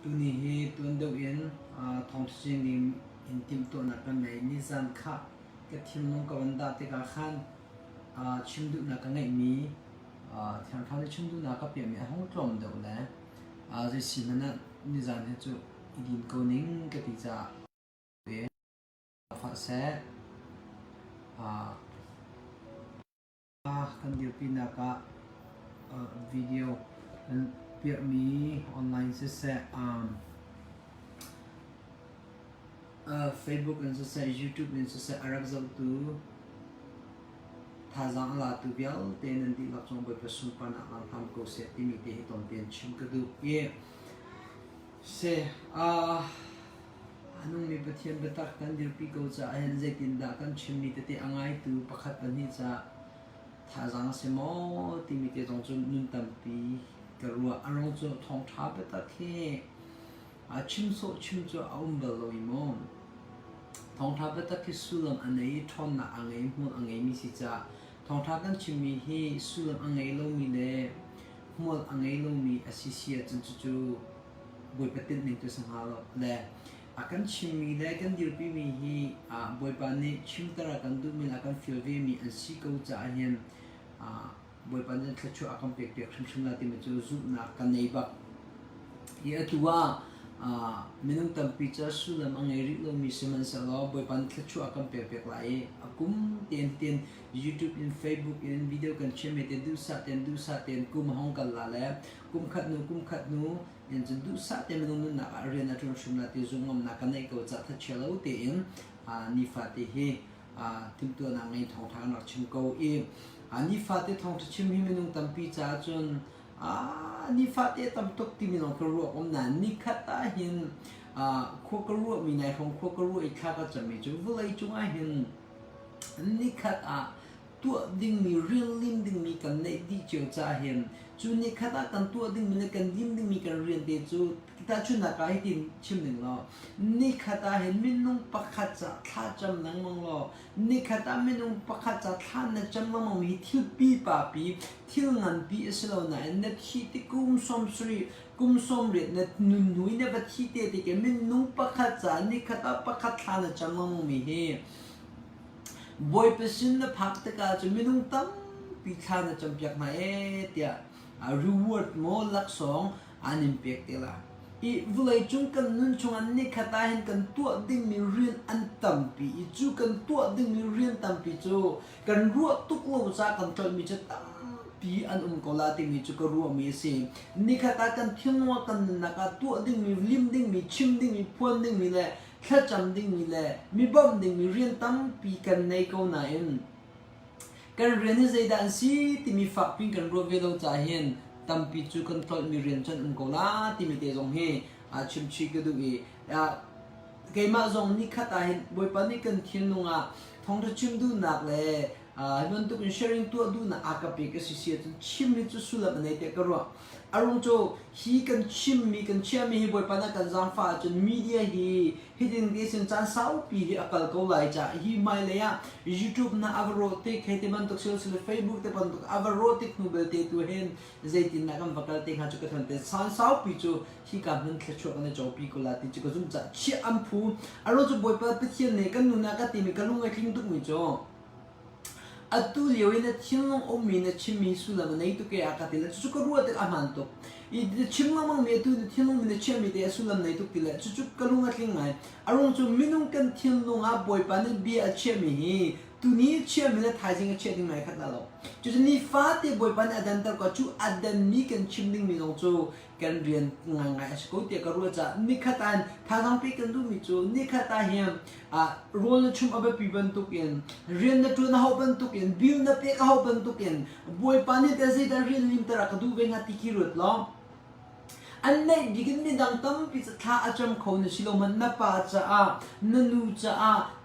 tu ni hi tuan deuh in thong ching nim in tim to na kan nei ni zan kha ke thim nong ka wanda te ka khan chim du na ka ngai mi thiam thang le chim du na ka pe mi hong tlom deuh le je si na ni zan he chu idin ko ning ke ti cha te fa se kan dir pina ka video piak mi online se Facebook and se YouTube and se arak zau tu thazang la tu bial ten and di lak chong boy pasun pa na lang tham ko se ti mi te hitom ten chim ka du ye se anong mi bathian batak kan dir pi ko cha hen zaitin da kan chim mi te angai tu pakhat pani cha thazang se mo ti mi te jong chum nun tam pi karua arong cho thong tha batak he chim so aum baloi mo thong tha batak ki sulam anei thon na angai mun angai mi si cha thong tha kan chim mi hi sulam angai lo mi le mol angai lo mi asisia chun chu boy patin ning tu sang halo le akan chim mi le kan dir pi mi hi boy pa ni chim tara kan du mi akan feel ve mi an si ko cha hian boy pa ni thchu akan pek shum la ti me chu zu na kan nei ba ye atua minung tampi cha sulam angai ri lo mi seman sa lo boy pan thchu akan pek lai akum ten YouTube in Facebook in video kan cheme te du sa ten kum hong kal la le kum khat nu in du sa te minung na ren na thun shum la te zungom na kan nei ko cha tha chelo te in ni fa te he tim to na ngai thong thang na chim ko e ni fa te thong chim hi minung tampi cha chun ni fa te tam tok ti minung ko ro om na ni khata hin kho ko ro mi nai hong kho ko ro I kha ka chami chu vulai chu a hin ni khata tu ding mi real lim ding mi kan nei di cheu cha hin chu ni khata kan tu ding mi kan dim ding mi kan rian te chu kita chu na ka hi tin chim ning lo ni khata hin minung pakhat cha tha cham nang mong lo ni khata minung pakhat cha tha na cham mong mi thil pi pa pi thil ngan pi islo na na thi ti kum som sri kum som re na nun nui na ba thi te ke minung pakhat cha ni khata pakhat tha na cham mong mi he boy pesin na phak ta ka chu minung tam pi tha na cham pyak na tia reward mo lak song anim pek te la I vulai chung kan nun chung an ni khata hin kan tu ding mi rian an tam pi I chu kan tu ding mi rian tam pi chu kan ruo tuk lo cha kan tol mi cha tam pi an ko la ti mi chu ko ruo mi se ni khata kan thingwa kan na ka tu ding mi lim ding mi chim ding mi phon ding mi le kha cham ding mi le mi bom ding mi rian tam pi kan nei ko na in kan rian ni zai dan si ti mi fak pin kan ro ve lo cha hin tampi chu control mi rian chan ko la ti mi te jong he chim chi ke du e ke ma jong ni khata hin boy pa ni kan thin nunga thong tha chim du nak le hon tu kan sharing tu du na aka pe ke si chim mi chu sula ba nei te ka ro arung cho hi kan chim mi kan chia mi hi boy pa na kan jang fa chun media hi hidden this in chan sau pi hi akal ko lai cha hi mai le ya YouTube na avro te khete man tok social Facebook te pan tok avro te nu bel te tu hen zaitin na kam vakal te kha chu ka thon te san sau pi chu hi ka mun khle chu ka na jo pi ko la ti chu ko zum cha chi am phu arung cho boy pa pe thien ne kan nu na ka ti mi ka lu ngai thing tuk mi cho atu liwina chinglong omina chimi sula na itu ke akatila chu ko ruwa te amanto I chimlong mang me tu thinlong mina chemi te sulam na itu tila chu kalunga tlingai arong chu minung kan thinlong a boy pa ni bi a chemi hi tu ni chemi na thajing a cheding mai khat na lo chu ni fa te boy pa na adan tar ko chu adan mi kan chimling mi long chu kan rian ngai as ko te ka ruwa cha ni khatan thajang pe kan du mi chu ni khata hiam role na chum aba pi ban tu ken rian na tu na ho ban tu ken bil na pe ka ho ban tu ken boy pa ni te zai da rian lim tar ka du ve nga ti ki rut lo an nei digin mi dang tam pi tha acham kho na siloman na pa cha na nu cha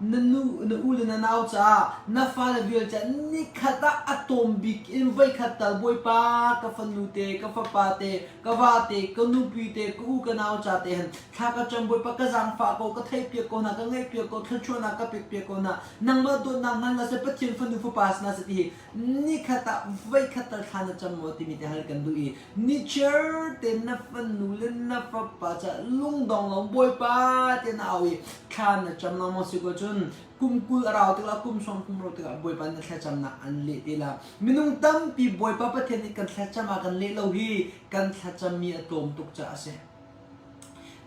na nu na u na nau cha na fa la bil cha ni khata atom big in vai khata boy pa ka fa nu te ka fa pa te ka wa te ka nu pi te ka u ka nau cha te han tha ka cham boy pa ka jang fa ko ka thai pi ko na ka ngai pi ko thal chu na ka pi ko na nang ma do nang nang la se pa chen fa nu fa pas na se ti ni khata vai khata tha na cham mo ti mi te hal kan du I ni cher te na fa นูเล่นนับฟ้าป่าจะลุงดองลงบอยป้าเจ้าเอาอีข้านะจำนำมาสิกว่าจนกุมกุลเราติละกุมส่งกุมเราติละบอยป้าเนี่ยแค่จำนะอันเละติละมินุงตั้มปีบอยป้าประเทศนี้กันแค่จำมากันเละเราฮีกันแค่จำมีอารมณ์ตุกจะเสีย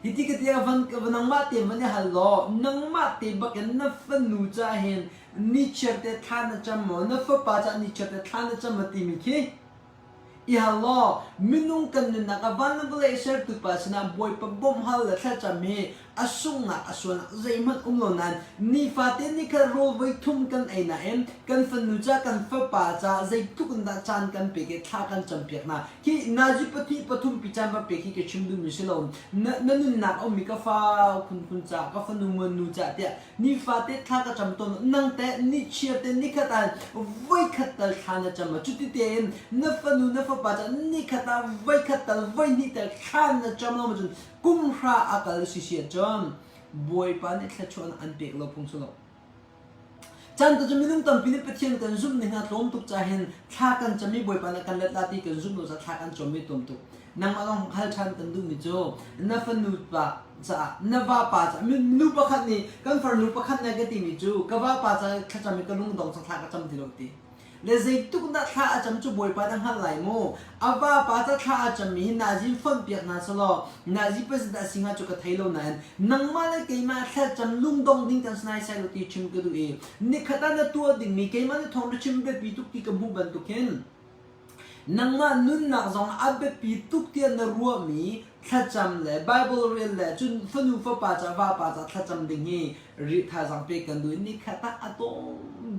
ที่ที่ก็ที่วันนังมาเต็มวันนี้ฮัลโหลนังมาเต็มบักนับฟันนูจะเห็นนิเชตเท่านั้นจำมันนับฟ้าป่าจะนิเชตเท่านั้นจำมาติมิคีอีฮัลโหลมินุงกันนักวันนั้นเลยเสร็จตุปัสนาบอยปบอมฮัลเลยแค่จะมีอาสุงนะอาสุนใจมันโลนันนี่ฟาเตนี่ก็รู้ไว้ทุ่มกันไอ้น่ะกันฟันนูจ้ากันฟ้าป่าจ้าใจทุกคนด่าจานกันเปกท่ากันจำเปียกนะที่นาจิปฏิปฐุมปิจามมาเปกที่ชิมดูมิสิลอมนั่นนักเอามีกาฟ้าคุณจ้าก็ฟันนูมันนูจ้าเดียนี่ฟาเตท่าก็จำต้นนั่งแต่นี่เชียร์แต่นี่ขัดไว้ขัดท่านะจำมาจุดที่เดียนนับฟันนูนับฟ้าป่าจ้านี่ขัดไว้ขัดไว้นี่แต่ท่านะจำเรามาจนกุมพระอากาศสิเสียจอมบอยปานนี่แค่ชวนอันเปกเราพงศโลจันทร์จะมีนุ่งตั้มปีนี้เป็นเชียงกันซุ่มหนึ่งหัดล้มตุกใจเห็นท่ากันจะมีบอยปานกันเล็ดลาตีกันซุ่มเราจะท่ากันจอมไม่ตุ่มตุกนั่งมาลองฮัลชันกันดูมิโจนับฟันนูปะจะนับว่าปะจะมีนูปะขัดนี่กันฟันนูปะขัดนี่ก็ตีมิโจกับว่าปะจะแค่จะมีกันลุงดองจะท่ากันจำที่เราตีเลเซตุกนัดท่าจำจูบอยปาดังหันไหลโมอาว่าปาจะท่าจำมีนาจิฟันเปียกนาสโลนาจิเป็นสิ่งสิ่งจุกไทยโลนันนังมาเลยเกี่ยมาแค่จำลุงดงดิ้งกันสไนไซโลตีชิมกันดูเอนี่ขดานตัวดิ้งมีเกี่ยมาเนี่ยทองดูชิมเบปีตุกที่กับหูบันตุกเห็นนังมานุนนักจงอับเบปีตุกที่นรัวมีแค่จำเลยไบเบิลเรียนเลยจนฟันนูฟ้าป่าจะว่าป่าจะแค่จำดิ้งเงี้ยริท่าจังเปกันดูนี่ขดาอัตโต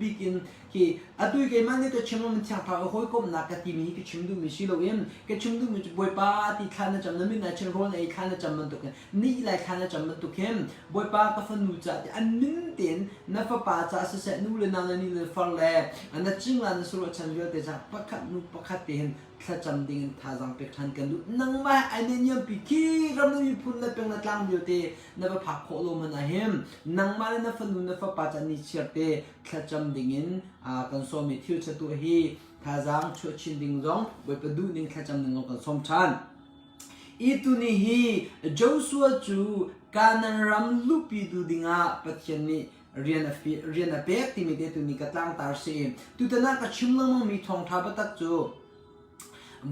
บิกินที่อัตุยเกี่ยมันเนี่ยก็ชิมมันช่างพาหอยก็นักที่มีก็ชิมดูมิสิโลเอ็มก็ชิมดูมิจะบอยป้าที่ข้านะจำนั้นไม่น่าเชื่อร้อนไอ้ข้านะจำมันตุกเห็นนี่แหละข้านะจำมันตุกเห็นบอยป้าก็ฟันนูจัดอันมินเตียนนับฟ้าป่าจะเสร็จนู่นเลยนั่นนี่เลยฟังเลยอันนั้นจริงแล้วนะสุรชันเยอะแต่จะประคัดนูประคัดเตียนถ้าจำดิ้งท่าจังเปกันกันดูนังมาไอ้เนี่ยยังปีกี้รำนั้นมีพุ่นเลยเป็นนักล่างเดียวเตนับผักโคโลมันนะเห็นนังมาเลยนับฟันนูนับฟ้าป่าจะนิเชื่อเตถ้าจำดิ้งกันสมิทิวจะตัวฮีท่าจังช่วยชินดิ้งจงไว้ประดูดิ้งถ้าจำดิ้งกันสมชันอีตัวนี้ฮีโจสัวจูการนั่งรำลูปีดูดิ้งปัจจัยนี้เรียนเป๊กที่มีเด็กตัวนี้ก็ตั้งตาเสียตัวนั้นก็ชิมลงมั่งมีทองทับตักจู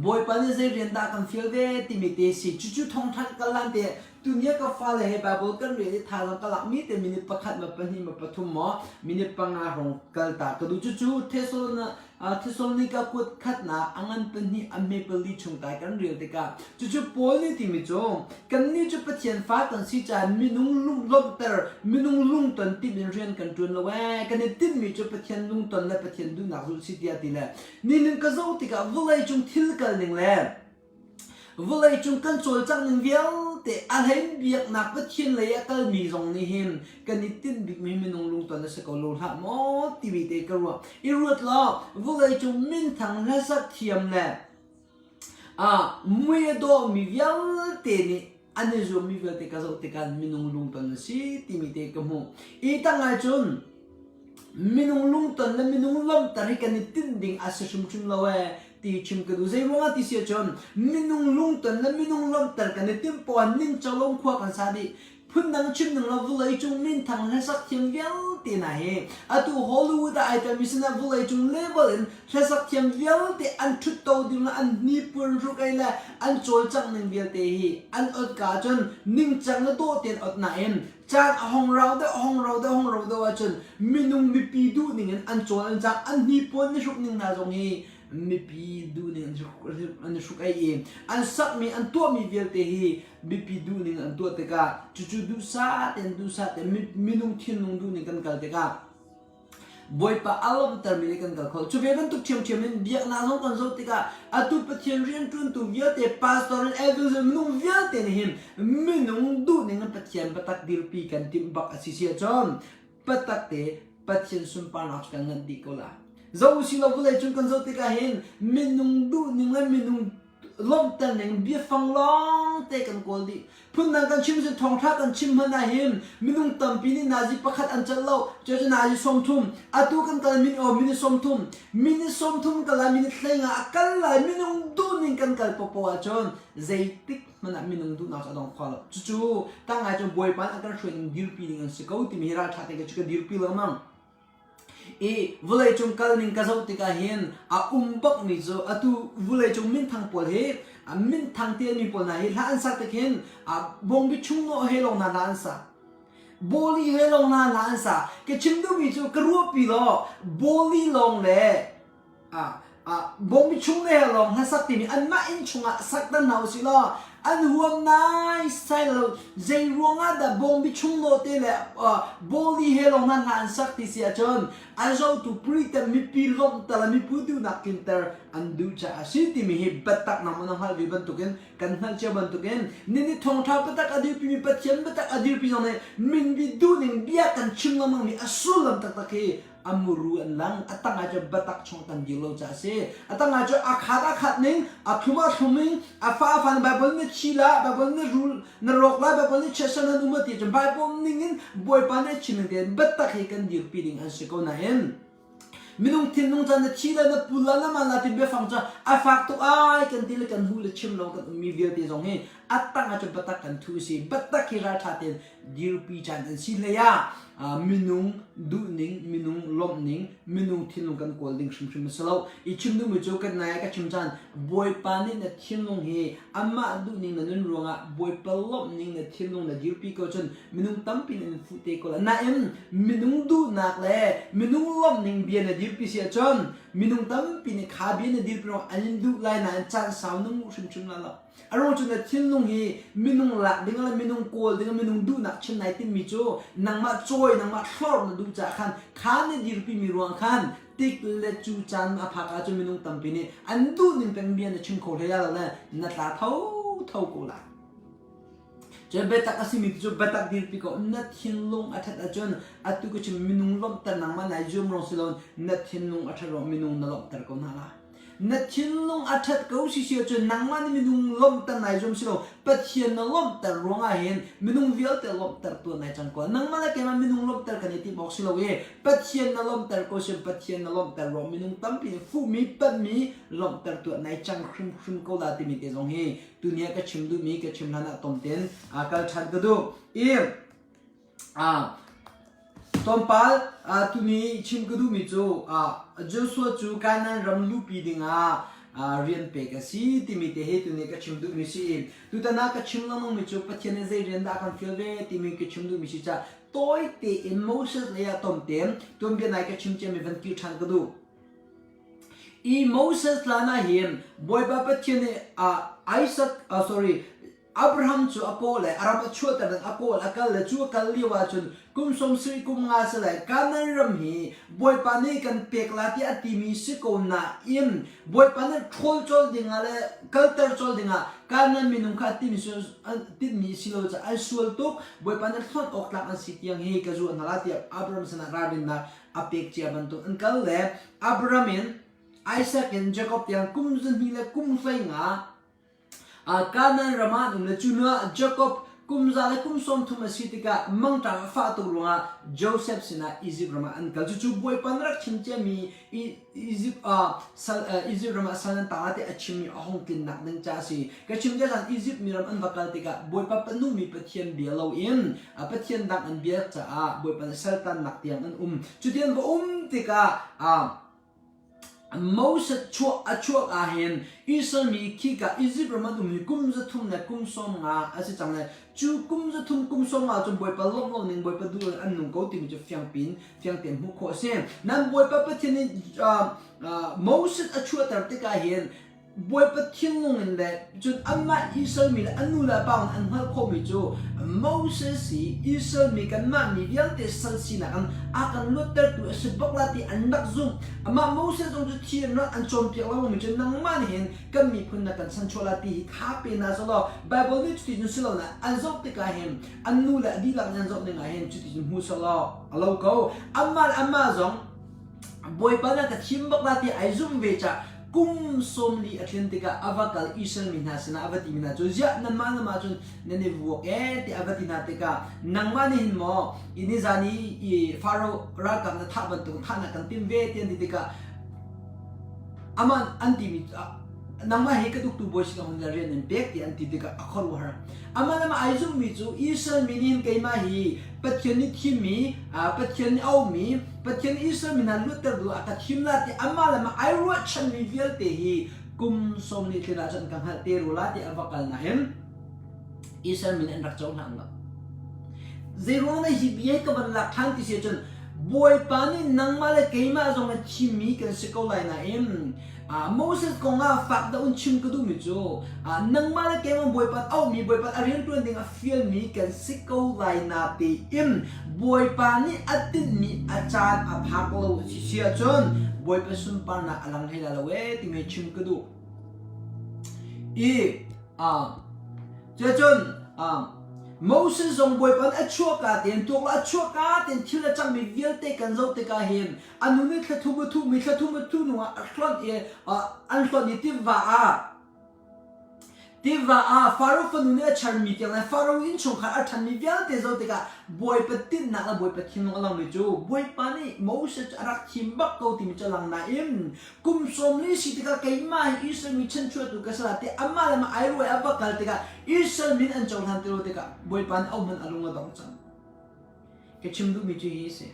บอยปันนี้เรียนได้กันฟิลเวที่มีเด็กสิจู่ๆทองทับกันลันเดตัวนี้ก็ฟ้าเลยแบบบอกกันเรียนที่ทางกันละมีแต่มินิประคัดมาเป็นหิมปฐุมหมอมินิปังอารงกัลตากระดูจู่ๆเทสโลนิกากุดขัดนะอังอันเป็นหิอเมเปิลลีชงตายกันเรียนเด็กจู่ๆโพลีที่มีจงกันนี่จะเป็นเทียนฟ้ากันสิจานมินุงลุงลบเตอร์มินุงลุงตันที่เป็นเรียนกันจนละเว้กันนี่ที่มีจะเป็นเทียนลุงตันและเป็นเทียนดูนักสุสิทธิ์ตีละนี่นึงก็จะอุติกาวุ้ยจงทิลกันหนึ่งแล้ววุ้ยจงกันโจลจังหนึ่งเดียวแต่อะไรเบียกนักเป็นเทียนเลยก็มีตรงนี้เห็นกันนี่ที่บิ๊กมีมินุงลุงตันและสกอลูฮะมอที่มีเด็กก็รู้อีรู้แล้ววุ้ยจงมินทางและสักเทียมแล้วไม่โดนมีเดียวแต่นี่อันนี้จะมีเดียวแต่ก็จะอุติกามินุงลุงตันและสิที่มีเด็กก็มูอีตั้งไงจนมินุงลุงตันและมินุงล้มแต่ให้กันนี่ที่ดิ่งอาศัยชุมละเว้ที่ชิมกันดูใจร้อนที่เสียจนมินุงลุงตันและมินุงล้มแต่กันนี่ที่ปอนนิ่งจะลงขวากันซาดิพุ่นนังชิมนังละวุ้ยจงมินทางและสักเทียมเวลตีไหนอะตัวฮอลลีวูดไอแต่มิสนาวุ้ยจงเลเวลและสักเทียมเวลตีอันชุดโตดิละอันนิปุ่นรุกไอละอันโจลจังหนึ่งเวลตีอันอดกาจนนิ่งจังละโตเตียนอดไหนจากห้องเราได้ว่าจนมินุงมีปีดูหนึ่งอันโจลจากอันนิปุ่นในชุกหนึ่งนาจงฮีมีปีดูหนึ่งอันชุกไออันสักมีอันตัวมีเวลตีมีปีดูหนึ่งอันตัวเตกาจู่ๆดูซาเต็มมินุงทิ้งนุงดูหนึ่งกันกันเตกาบอยปะอารมณ์เติมมีกันกันเขาช่วยกันทุกเชียมมันเบียกน่าสงกันสุดเตกาอัตุปเทียนเรียนจุนตุเวียเตพาสตอร์เอเวอร์มินุงเวียเตนี่มินุงดูหนึ่งปเทียนปตักดิลปีกันติมบักอาศิเซียจอมปตักเตปเทียนสุนปานักกันเงินดีกว่าเจ้าสิเราเลยจนกันสุดเตกามินุงดูหนึ่งและมินุง ลมแต่หนึ่งเบียฟังร้องเตะกันกอลดีพุ่นนังกันชิมจะทองทักกันชิมมันนาหิมมินุงตัมปีนี่นาจิประคัดอันจะเล่าเจ้าจะนาจิสมทุมอาตุกันกันมินิสมทุมกันละมินิเทงะกันละมินุงดูนิงกันกันปปวาจนใจติกมันมินุงดูนักแสดงความจู่ๆตั้งอาจจะบวยปันอันกันช่วยดิลปีนี่กันสิเขาที่มีราชาติกันช่วยดิลปีละมั้งvulai chung kal ning ka zau tika hin bak mi zo atu vulai chung min thang pol he min thang te mi pol na hi la an sa te khin bong bi chung no he long na la an sa boli he long na la an sa ke chim du mi zo kru pi lo boli long le bong bi chung le long ha sak ti mi an ma in chunga sak dan nau si lo an huam nai sai lo zai ruanga da bong bi chung lo te le boli he long na la an sak ti si a chon azo tu prita mi pi lom tala mi pudu na kinter andu cha asiti mi hi batak na mo nang hal vi bantuken kan hal cha bantuken nini thong tha batak adir pi mi patchen batak adir pi jone min bi du ning bia kan chim lamang mi asulam tak tak he amuru an lang atang aja batak chong tan dilo cha se atang aja akhat ning athuma thuming afa fan bible ni chila bible ni rule na rokla bible ni chesana numati jam bible ning boy pane chimin den batak he kan dir pi ding an se ko na minung tin nung jan chila na pula na mala tin be fang cha afak to ai kan til kan hu le chim lo kan mi vir ti jong he atang aja batak kan thu si batak hi ra tha ten dir pi chan si le ya minung du ning minung lom ning minung tin nung kan kol ding shim shim salo I chim du mu jo kan na ka chim chan boy pa ni na tin nung he amma du ning na nun ronga boy pa lom ning na tin nung na dir pi ko chun minung tam pi na fu te ko na minung du nak le minung lom ning bia na dir pi sia chon minung tam pi ni kha bia na dir pi ro an du lai na chan saw nung shim shim la la arong chun na tin nung hi minung lak ding la minung kol ding minung du nak chin nai tin mi cho nang ma choi nang ma thlor na du cha khan ni dir pi mi ruang khan tik le chu chan a phaka chu minung tam pi ni an du ning peng bia na chim kho le ya la na ta thau ko la je betak asimi jo betak dir pi ko na thin lung athat ajon atu ko chim minung lom ta nang ma nai jom rong silon na thin lung athat ro minung na lom tar ko na la na thin lung athat ko si si cho nang ma ni minung lom ta nai jom silo pathian na lom tar ronga hen minung vial te lom tar tu nai chang ko nang ma la ke ma minung lom tar kan ti box silo ye pathian na lom tar ko se pathian na lom tar ro minung tam pi fu mi pat mi lom tar tu nai chang khrim ko la ti mi te jong he dunia ka chim du mi ka chim na tom ten akal chat ga du tompal tuni chim gudu mi chu joshua chu kanan ram lu pi dinga rian pe ka si timi te he tuni ka chim du mi si tu ta na ka chim lamang mi chu pathian ze rian da kan feel ve timi ka chim du mi si cha toy te emotions le ya tom tem tum be nai ka chim chem event ki than gudu emotions la na him boy ba pathian Isaac Abraham chu apole arab chu ta dan apol akal le chu kal liwa chun kum som sri kum nga sala kanan ram hi boy pa ne kan pek la ti ati mi si ko na im boy pa ne thol chol dinga le culture chol dinga kanan minung kha ti mi si lo cha ai sual tok boy pa ne thon ok la an si tiang hi ka ju na la ti Abraham sana rabin na apek chi ban to an kal le Abraham Isaac and Jacob tiang kum zun hi le kum fai nga kanan raman le chuna Jacob kumza le kum som thuma sitika mangta fa tu lunga Joseph sina Egypt rama an kal chu boy panrak chimche mi Egypt rama sanan taate achimi ahong kin nak nang cha si ka chimje san Egypt miram an bakal tika boy pa panu mi pathian bia lo in pathian dak an bia cha boy pan sultan nak tiang an chutian bo tika Moses chuak ahen Israel mi kika Egypt ramadu mi kumza thum na kumsom nga asi chang na chu kumza thum kumsom nga chum boy pa lom ning boy pa du an nung ko ti mi chu fyang tem hu kho se nan boy pa pathin Moses chuak tar te ka hen boy pa thingung in that chun amma Israel mi anu la bang an hal kho mi chu Moses si Israel mi kan ma mi vial te sal si na kan akan lutter tu sebab lati andak zoom amma Moses on tu thian not an chom pi la mi chu nang man hen kan mi phun na kan san chola ti tha pe na so lo Bible ni chu ti jun silo na an zok te ka hen anu la di la nan zok ne nga hen chu ti jun hu so lo alo ko amma zong boy pa na ka thim bak lati ai zoom ve cha kum somli atlantika avakal isal minhasana avati mina jozia nanma nama jun nene vuok ti avati natika nangmani hinmo ini zani I faro rakam na thaban tu thana kan timve tian ditika aman antimi nangma he kaduk tu boys ka hongla ren en pek ti anti ditika akhor war amana ma aizum mi chu isal minin keima hi pathiani thimi pathiani aumi pathiani isal minan lutar du aka thimla ti amala ma airu chan mi vial te hi kum somni tira chan kang hal te rula ti avakal na hem isal minan rak chong hang la zero na hi biye ka ban la thang ti se chon boy pani nangmala keima zong thimi kan sikolai na em Moses konga fak da un chim kudu mi jo nangmala keima boy pan au mi boy pan arian tuan ding a feel mi kan sikolai na te im boy pani atin mi achan a phaklo si sia chon boy pa sun pan na alang hela lawe ti me chim kudu chon Moses zong boy pan achua ka ten to achua ka ten thila chang mi vial te kan zo te ka hem anu ne thla thu mi thla thu nu athlon anhlon ni tiva faro fanu ne char mi te la faro in chong kha athan mi vial te zo te ka boy patin na la boy pathin no lang mi jo boy pani Moses arak thim bak ko ti mi chalang na im kum som li si te ka kai ma isal mi chen chua tu ka sala te amala ma ai ro abakal te ka isal min an chong han te ro te ka boy pan au man alunga dong chang ke chim du mi ji hi se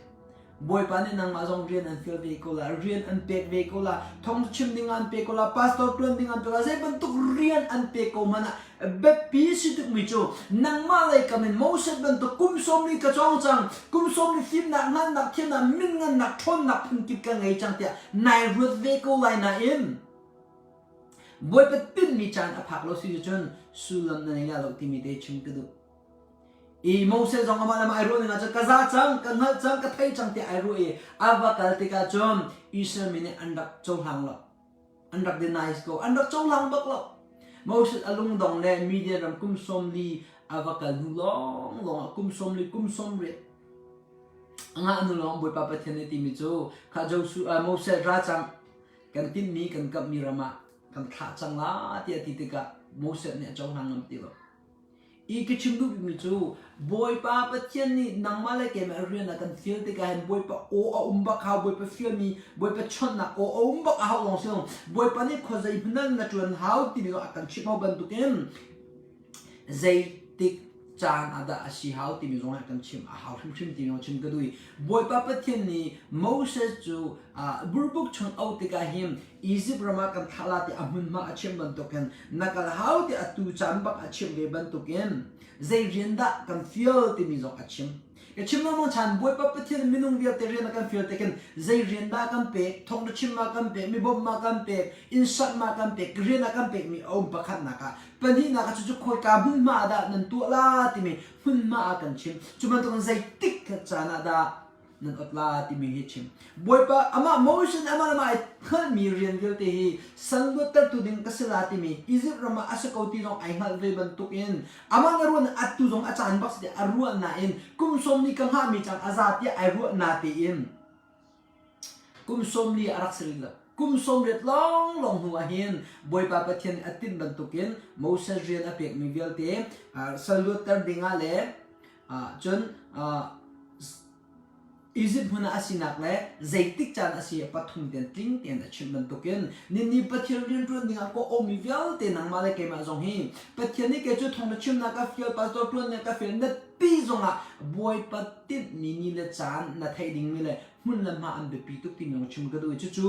boy pan nang ma zong rian an feel vehicle rian an pek vehicle thong chim ding an pek la pastor tuan ding an pek sai ban tuk rian an pek ko mana be pi si tuk mi chu nang ma lai kamen Moses ban to kum som ni ka chong chang kum som ni fim na nan na khem na min ngan na thon na phun kip ka ngai chang tia nai ruat vehicle lai na in boy pat pin mi chan a phak lo si chun sulam na ya lo ti mi te chim ka du Moses zong amala ma airu na cha kaza chang kan hal chang ka thai chang te airu avakal te ka chom isra mine andak chong hang lo andak de nice go andak chong hang bak lo Moses alung dong le media ram kum som li avakal long kum som re anga anu long boy papa thene ti mi chu kha jo su Moses ra chang kan tin mi kan kap mi rama kan kha chang la ti ti ka Moses ne chong hang am ti lo ke chim du mi chu boy pa pathian ni nangmala ke ma rian na kan feel te ka han boy pa o umba kha boy pa feel mi boy pa chon na o umba ka ha long song boy pa ni khozai bnan na chuan how ti mi akan chimo ban tu kem zai tik chan ada asi how ti mi zong akan chim how chim ti no chim ka dui boy pa pathian ni Moses chu burbuk chon au te ka him Egypt rama kan thala ti amun ma achim ban to ken nakal how ti atu chan bak achim ve ban to ken zai rinda kan feel ti mi zong achim ke chim no chan boy pa pathian minung via te rin kan feel te ken zai rinda kan pe thong de chim ma kan pe mi bom ma kan pe insat ma kan pe rin kan pe mi om pakhat na ka pani na ka chu khoi ka bun ma da nan tu la ti mi hun ma kan chim chuman to zai tik ka chana da nan atla ti mi hi chim boy pa ama motion ama ma khan mi rian gel te hi sangotar tu ding kasala ti mi Egypt rama asakauti jong ai hal ve ban tuk in ama ngaron atu jong achan box de arua na in kum som ni kang ha mi chang azat ya ai ru na te in kum som li arak srila kum som ret long hu a hin boy pa pathian atin ban tukin Moses rian apek mi gel te salutar dinga le chon Egypt huna asinak le zaitik chan asi pathum ten ting ten achimban token ni pathian rin tron dinga ko omi vial te nang male ke ma zong hi pathian ni ke chu thong chim na ka fiel pastor tron na ka fiel na pi zonga boy patit ni le chan na thai ding mi le mun la ma an be pi tuk ti nyong chim ka du chu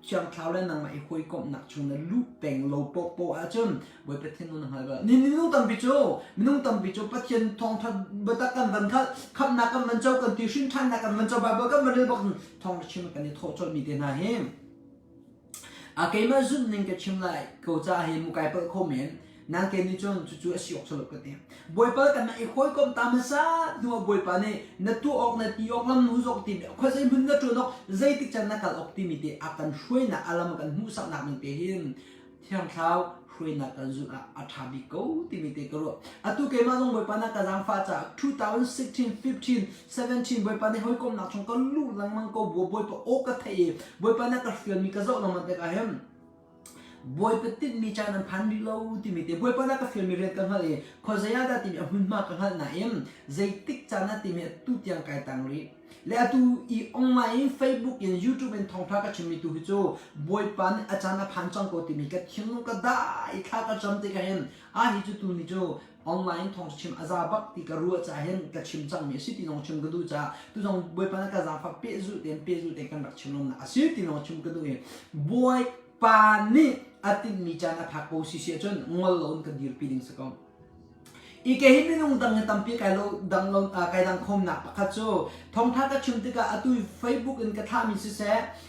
cham thau le nang ma i khoi kom nak chung na lu peng lo po a chum boy pathian no na ha ni nu tam bi chu pathian thong tha bata kan van kha khap na kan man chau kan ti shin than na kan man chau ba ba kan ma bok thong chim kan ni tho chol mi de na he a ke ma zun ning ke chim lai ko cha he mu kai pa ko men nang ke ni chon chu asi ok cholo ka te boy pa kan na i khoi kom tamasa nu boy pa ne na tu ok na ti ok lam nu zok ti kho sai bun na tu no zai tik chan na kal optimity akan shoi na alam kan mu sak na min te hin thiang thau shoi na kan zu a thabi ko ti mi te ko atu ke ma jong boy pa na ka jang fa cha 2016 15 17 boy pa ne hoi kom na chong ka lu lang mang ko boy pa o ka thai boy pa na ka fiel mi ka zo na ma te ka hem บอยเป็นติดมีจานันพันดิโลที่มีแต่บอยปนักฟิล์มเรียนกันเลยขอใจยาดาที่มีหุ่นมากกันหน่าเอ็มใจติกจานันที่มีตุ่ยังไกตังรีและตัวอีออนไลน์เฟซบุ๊กยันยูทูบเป็นทองทักกับชิมิตุฮิโจบอยปันอาจารย์พันจังก็ที่มีกับชิมนุก็ได้ข้าก็จำติกันเห็นฮิจูตุนิโจออนไลน์ทองชิมอาซาบักที่กรัวจะเห็นกับชิมจังมีสิที่น้องชิมก็ดูจ้าตัวน้องบอยปันกับซาฟักเป๊ะจุดเด่นเป๊ะจุดเด่นกันแบบชิมน้องนะสิที่น้องชิมก็ดูเองบอยปันนี่อาทิตย์มีจานะพักโพสิเชียจนงอลอนกับดีร์ปีดิ้งสกองอีกแค่หินนุ่งดังเงินตั้มปีไก่โลดังลงไก่ดังคมหนักปะคัดโจทองทักกับชุมติกาตุยเฟซบุ๊กอินกระทามีสิเส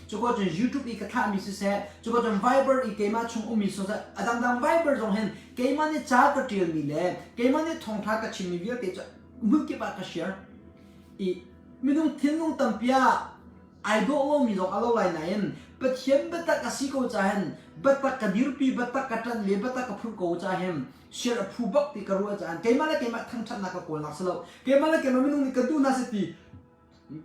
จุกจนยูทูบอีกระทามีสิเสจุกจนไวเบอร์อีกเกมาชงอุมิสุเสดังไวเบอร์ตรงเห็นเกมาเนี่ยจ้ากระเทียมมีเล่เกมาเนี่ยทองทักกับชิมมีเวียเตจะมึงเก็บอะไรเชียร์อีมีนุ่งทิ้งนุ่งตั้มปีไอดอลมีดอกอะไรไลน์ไหนบัดเห็นบัดตะกับสิโกจ่าเห็นบัดตะกับดิรปีบัดตะกับจันเลี้ยบัดตะกับพูดโกจ่าเห็นเชื่อผู้บักที่กรัวจ่าเกมาเลยเกมาทั้งชั้นนักโกนนักสลบเกมาเลยเกมาไม่นุ่งนี่กระดูน่าสติ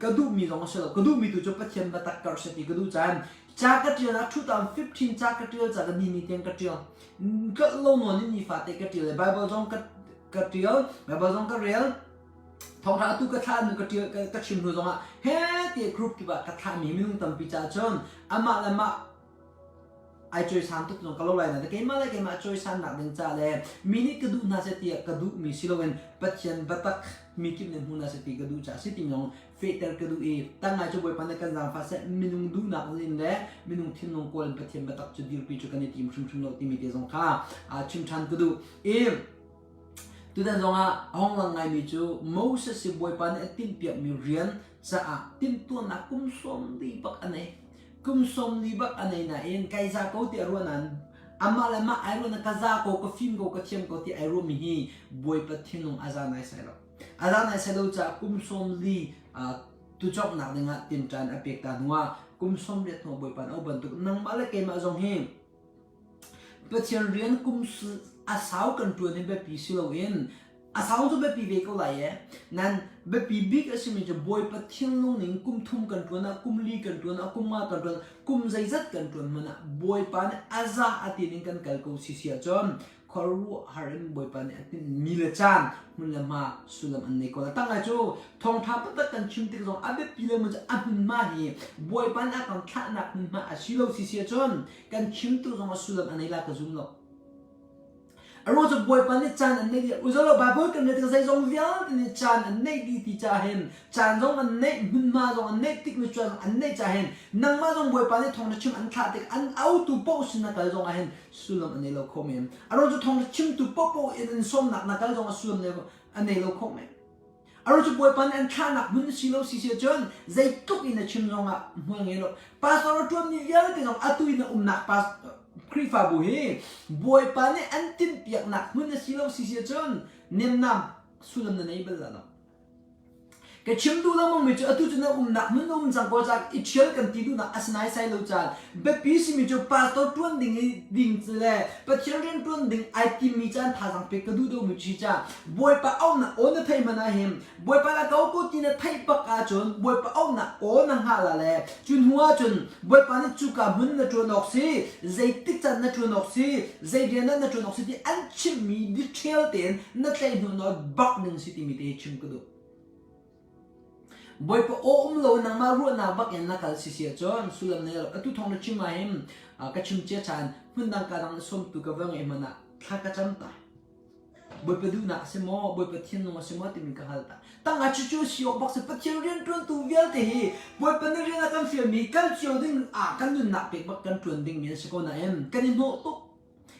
กระดูมีดอกสลบกระดูมีตัวจบบัดเห็นบัดตะกับสติกระดูจ่าจากระเจียนะ2015จากระเจียจากนี่เตียงกระเจียก็ลงนวลนี่ฟ้าเตกระเจียเลยไบเบิลจงกระเจียไบเบิลจงกระเรียลทองทักตุกระทานึกกระเจียกระชิมหัวจงอ่ะเฮ้เตี๋ยครุบที่ว่ากระทามีไม่นุ่งตั้มปีจ่าจนอามาละมาไอจอยสันตุกน้องกะโลไลน์นะแต่เกมอะไรเกมจอยสันนักดึงจ่าเลยมินิกระดูน่าเสียตีกระดูมีสิโลเวนปัจจัยบัตักมีกิมเนหุ่นน่าเสียตีกระดูจ่าสิติน้องเฟเตอร์กระดูตั้งไงจะบ่อยปันกันจางฟ้าเสมินุงดูนักลินเล่มินุงทิ้งน้องโกลปัจจัยบัตักจะดีร์ปีจุกันในทีมชุมโลทีมีเตะสงข้าชิมชันกระดูตัวนั้นจงห้องหลังไงมีจูโมเสสบ่อยปันติมเปียกมีเรียนจะติมตัวนักกุมสมดีปักอันไหนกุมสมดีบักอันไหนนะเองไกซ่าเขาที่อารมณ์นั้นอามาละมาอารมณ์นั้นกซ่าเขาก็ฟิล์มเขาก็เทียมเขาที่อารมณ์มีบวยปัดทิ้งลงอาจารย์นายใส่เราอาจารย์นายใส่เราจะกุมสมดีตุจอกหนักหนึ่งอ่ะติมจันอเปียกตาหัวกุมสมเรียนหัวบวยปันเอาบรรทุกนั่งมาเลยเกมาจงเฮงปัจจัยเรียนกุมอาสาวกันตัวนี้แบบปีสิเราเองอาสาวจะแบบปีเวกอะไรนั่นแบบปีบิ๊กสิมันจะบอยปัดเที่ยงลงหนึ่งกุมทุ่มกันตัวนะกุมลีกันตัวนะกุมมากันตัวกุมใจจัดกันตัวมันนะบอยปันอาซาอตินิกันกัลกูสิเสียจนขอรู้หาเรื่องบอยปันอติมีละจานมันละมาสุลมันในคนละตั้งไงจูทองทับตัดกันชิมติกงอาแบบปีเลยมันจะอับมันมาหีบอยปันอาการท่านักมันมาอาชิโลสิเสียจนกันชิมติกงสุลมันในละกันจุ่มหรอกอารมณ์จะบวยปันนี่จานอันนี้อุจจาระบาบุกันเนี่ยที่ใส่ซองวิญญาณนี่จานอันนี้ดีที่จะเห็นจานซองอันนี้หุ่นมาซองอันนี้ติ๊กมิจฉาอันนี้จะเห็นนังมาซองบวยปันนี่ทองจะชิมอันขาดติ๊กอันเอาตุโป้สินะกันซองเห็นสุลอันนี้เราคอมเมนอารมณ์จะทองจะชิมตุโป้อันส้มหนักนะกันซองสุลอันนี้เราคอมเมนอารมณ์จะบวยปันอันขาดหนักหุ่นสิเราสิเสียจนใจตุกอินชิมซองอ่ะเมื่อไงเราปัสสาวะตัวนี้เยอะที่ซองอัตุอินนักปัสครีฟาบุฮีบวยปานเนี่ยอันติมเปียกหนักมันจะสิเราสิเสียจนเนียมนำสุดนั้นไม่เป็นไรนะแกชิมดูแล้วมันไม่จะอัตุจนะหนักมันจังก็จากอิจฉากันที่ดูนะอัศนัยใส่เราจานแบบปีสิมีจะปาสตัวตัวดิ่งเลยปัจจัยเรื่องตัวดิ่งไอทีมีจานท่าสังเกตก็ดูดูมีชิจาบวยปาเอาหนักโอนไทยมันนะเห็นบวยปาละเขาก็ที่น่ะไทยปักอาจนบวยปาเอาหนักโอนังหาละเลยจุนหัวจุนบวยปานี่จุกามันน่ะจวนออกสิใจติดจันน่ะจวนออกสิใจเรียนน่ะจวนออกสิที่อันชิมมีดิเทลเต็นน่ะใจหนูน่ะบักหนึ่งสิที่มีเตชิมก็ดูบอยปะโอ้โลนังมารู้นักบักยันนักการสิเสียจนสุลเนี่ยตุทองชิมมาเห็นกระชิมเจ้าชานหุ่นดังการดังสมตุกเวงเอ็มันนะข้ากระจำตายบอยปะดูนักสมอบอยปะเทียนนงสมอติมิกะฮัลตาตั้งอาชิจูสิโอบักseปะเทียนเรียนตรวนตูเวียลเตฮีบอยปะเนี่ยเรียนนักการฟิลมีกันเชียวดิ้งกันดูนักเป็กบักกันตรวนดิ้งมีนสกุลน่ะเอ็มกันยิ่งโนตุ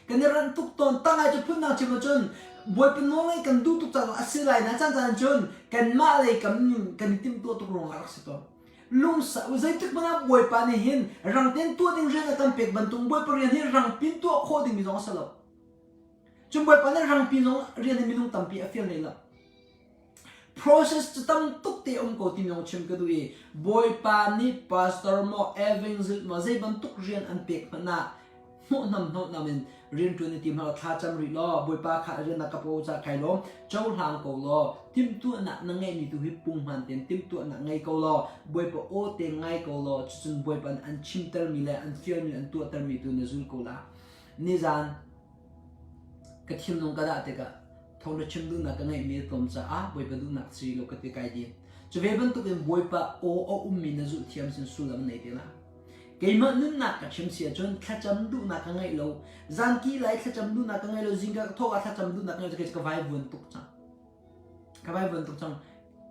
กันเนี่ยรันตุกตอนตั้งอาชิพุ่นนักชิมจนบวยเป็นน้องไอ้กันดูตุกตาอาศัยไรนะจันจนกันมาเลยกันติมตัวตุกรงอารักสิตัวลุงสาวใจตึกมันบวยปานเห็นรังเต็นตัวดิ่งเรื่องกันเป็กบันทุงบวยปเรียนเห็นรังปินตัวโคดิ่งมีน้องสลับจนบวยปานรังปินน้องเรียนมีน้องตั้มปีอฟิลเลยละ process จะตั้มตุกเตอมโคติมน้องชิมกันดูบวยปานนี่ pastor มอเอเวนซ์มาใจบันทุกเรียนอันเป็กมันน่ะโน่นำเรียนตัวในทีมเราท่าจำริล้อบวยปาขาเรียนนักกระโปรงจากไข่ล้มเจ้าทางเกาล้อทิมตัวหนักนั่งไงมีตัวฮิปปุงมันเต็มทิมตัวหนักไงเกาล้อบวยปาโอเต็งไงเกาล้อจนบวยปานอันชิมเตอร์มีแลอันเฟียร์มีอันตัวเตอร์มีตัวเนซุลเกาล้า nizan cái thiên nông cái đã thế cả thong được chim du na cái ngày mi tôm cha bồi ba du na chỉ lo cái thế cái gì cho về bên tụ cái bồi ba o min na zu thiam sin su lam này thế na cái mà nun na cái chim sia chon khát chăm du na cái ngày lâu zan ki lại khát chăm du na cái ngày lâu zinga thọ khát chăm du na cái ngày cái vai vun tuk cha cái vai vun tuk cha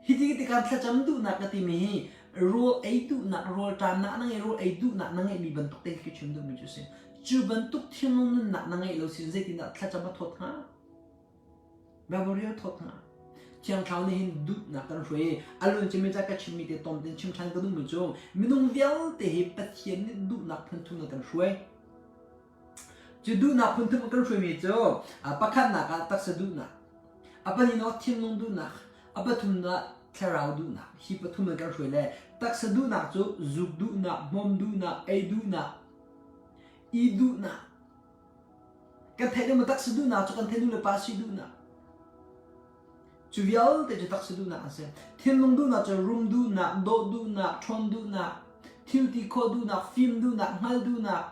hiti cái khát chăm du na cái ti mi role ấy du na role tam na ngày role ấy du na ngày mi ban tuk tên cái chim du mi chú sen chú ban tuk thiên nông na ngày lâu sin dây tin na khát chăm thọ ha bà bồi thọ ha chiang thao này hình đút nát cái rồi, alun chim ra cái chim mít tom tên chim thang cái đúng chưa? Mình nông véo thì hết bắt hiện nên đút nát phân thùng cái rồi, chứ đút nát phân thùng cái rồi mít chưa? Bắt khát nát cái tắc sẽ đút nát, bắt nhìn nó thiên nông đút nát, bắt thùng nát theo rau đút nát, hi bắt thùng cái rồi này, tắc sẽ đút nát chứ, dục đút nát, mom đút nát, ai đút nát, i đút nát, cái thế này mà tắc sẽ đút nát, cho cái thế này là bác sĩ đút nát. Chú viol thì chắc sẽ du na xem thiên long du na cho room du na do du na thon du na thiêu ti kho du na phim du na ngal du na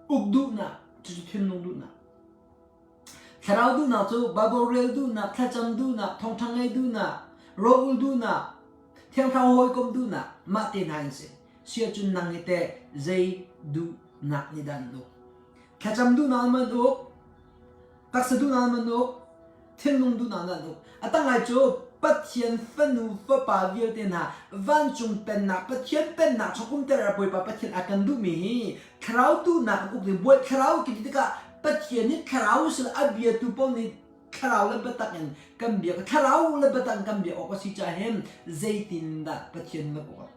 uk du na cho thiên long du na tharau du na cho baborel du na thacham du na thong thang ai du na roul du na thiang thao hoi kom du na ma tin han se sia chun nang ite zai du na ni dan no thacham du na man uk tak sa du na man uk thiên long du na no atang ai cho bắt thiên phân nu phá ba việc tên ha van chung pen na bắt thiên pen na cho cũng tera boi ba bắt thiên akan du mi khrau tu na cũng đi boi khrau ki ti ka bắt thiên ni khrau sil abia tu pon ni khrau le batak en kam bia khrau le batak kam bia o si cha hem zaitin da bắt thiên na ko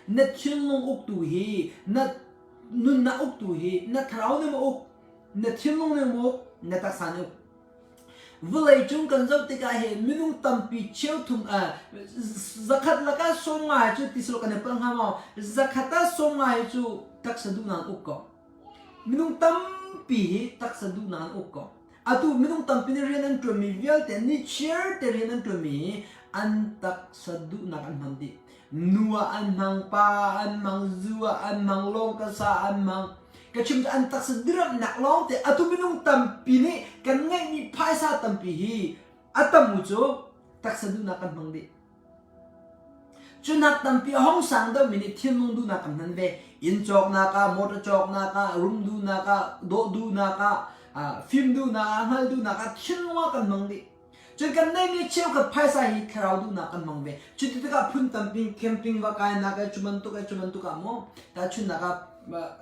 na thiên long uk tu hi na nun na uk tu hi na khrau ne mo uk na thiên long ne mo na ta sa ne vlei chung kan zau te ka he minung tampi cheu thum zakhat laka songa chu tislo kan pang hama zakhata songa chu taksadu nan ukko minung tampi taksadu nan ukko atu minung tampi ni rian an tumi vial te ni chair te rian an tumi an taksadu na kan mandi nuwa an mang pa an mang zuwa an mang long ka sa an mang cái chim ăn tắc sự đứt nặng lắm thì à tụi mình không tầm pi này cái ngay như phai sa tầm pi hi à tầm một chỗ tắc sự đứt nặng bằng đi cho nặng tầm pi hong sang đâu mình thiên long đứt nặng bằng về in chọc naka motor chọc naka room đứt naka do đứt naka phim đứt naka hal đứt naka thiên long bằng bằng đi cho cái này như chiếu cái phai sa hi khảo đứt nặng bằng về cho thì cái phun tầm pi camping và cái naka chuman tu cái mo ta chun naka